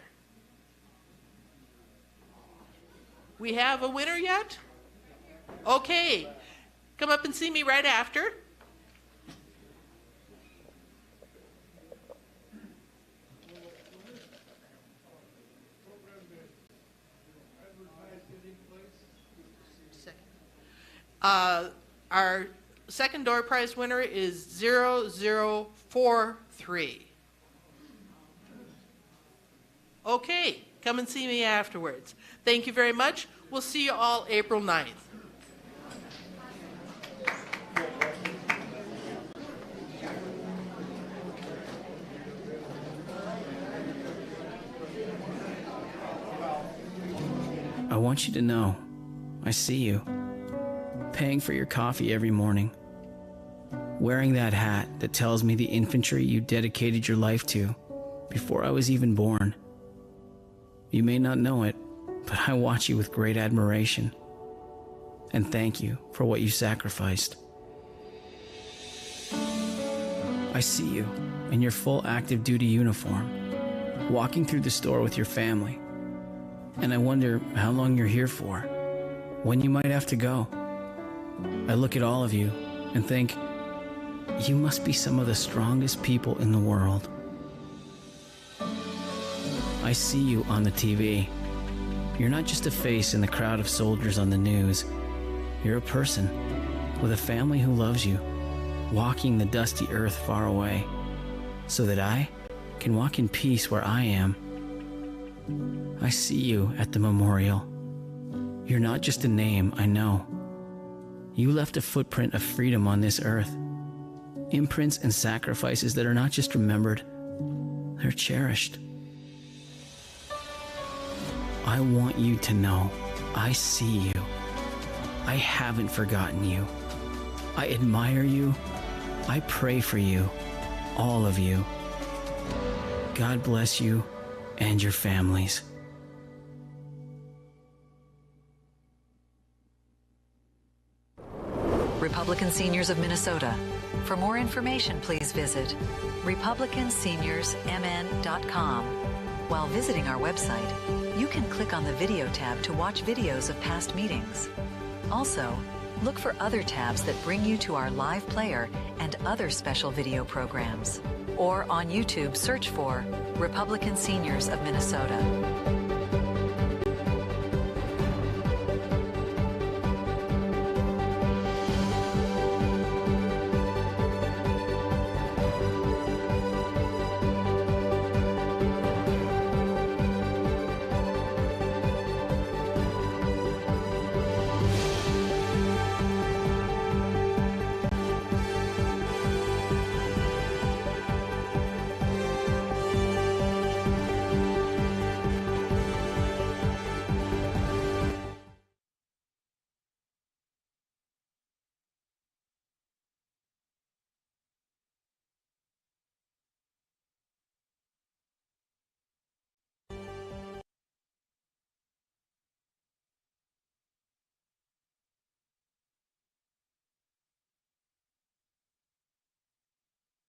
We have a winner yet? Okay. Come up and see me right after. Our second door prize winner is 0043. Okay, Come and see me afterwards. Thank you very much. We'll see you all April 9th. I want you to know, I see you, paying for your coffee every morning, wearing that hat that tells me the infantry you dedicated your life to before I was even born. You may not know it, but I watch you with great admiration, and thank you for what you sacrificed. I see you in your full active duty uniform, walking through the store with your family. And I wonder how long you're here for, when you might have to go. I look at all of you and think, you must be some of the strongest people in the world. I see you on the TV. You're not just a face in the crowd of soldiers on the news. You're a person with a family who loves you, walking the dusty earth far away, so that I can walk in peace where I am. I see you at the memorial. You're not just a name, I know. You left a footprint of freedom on this earth. Imprints and sacrifices that are not just remembered, they're cherished. I want you to know I see you. I haven't forgotten you. I admire you. I pray for you, all of you. God bless you and your families. Republican Seniors of Minnesota. For more information, please visit republicanseniorsmn.com. While visiting our website, you can click on the video tab to watch videos of past meetings. Also, look for other tabs that bring you to our live player and other special video programs. Or on YouTube, search for Republican Seniors of Minnesota.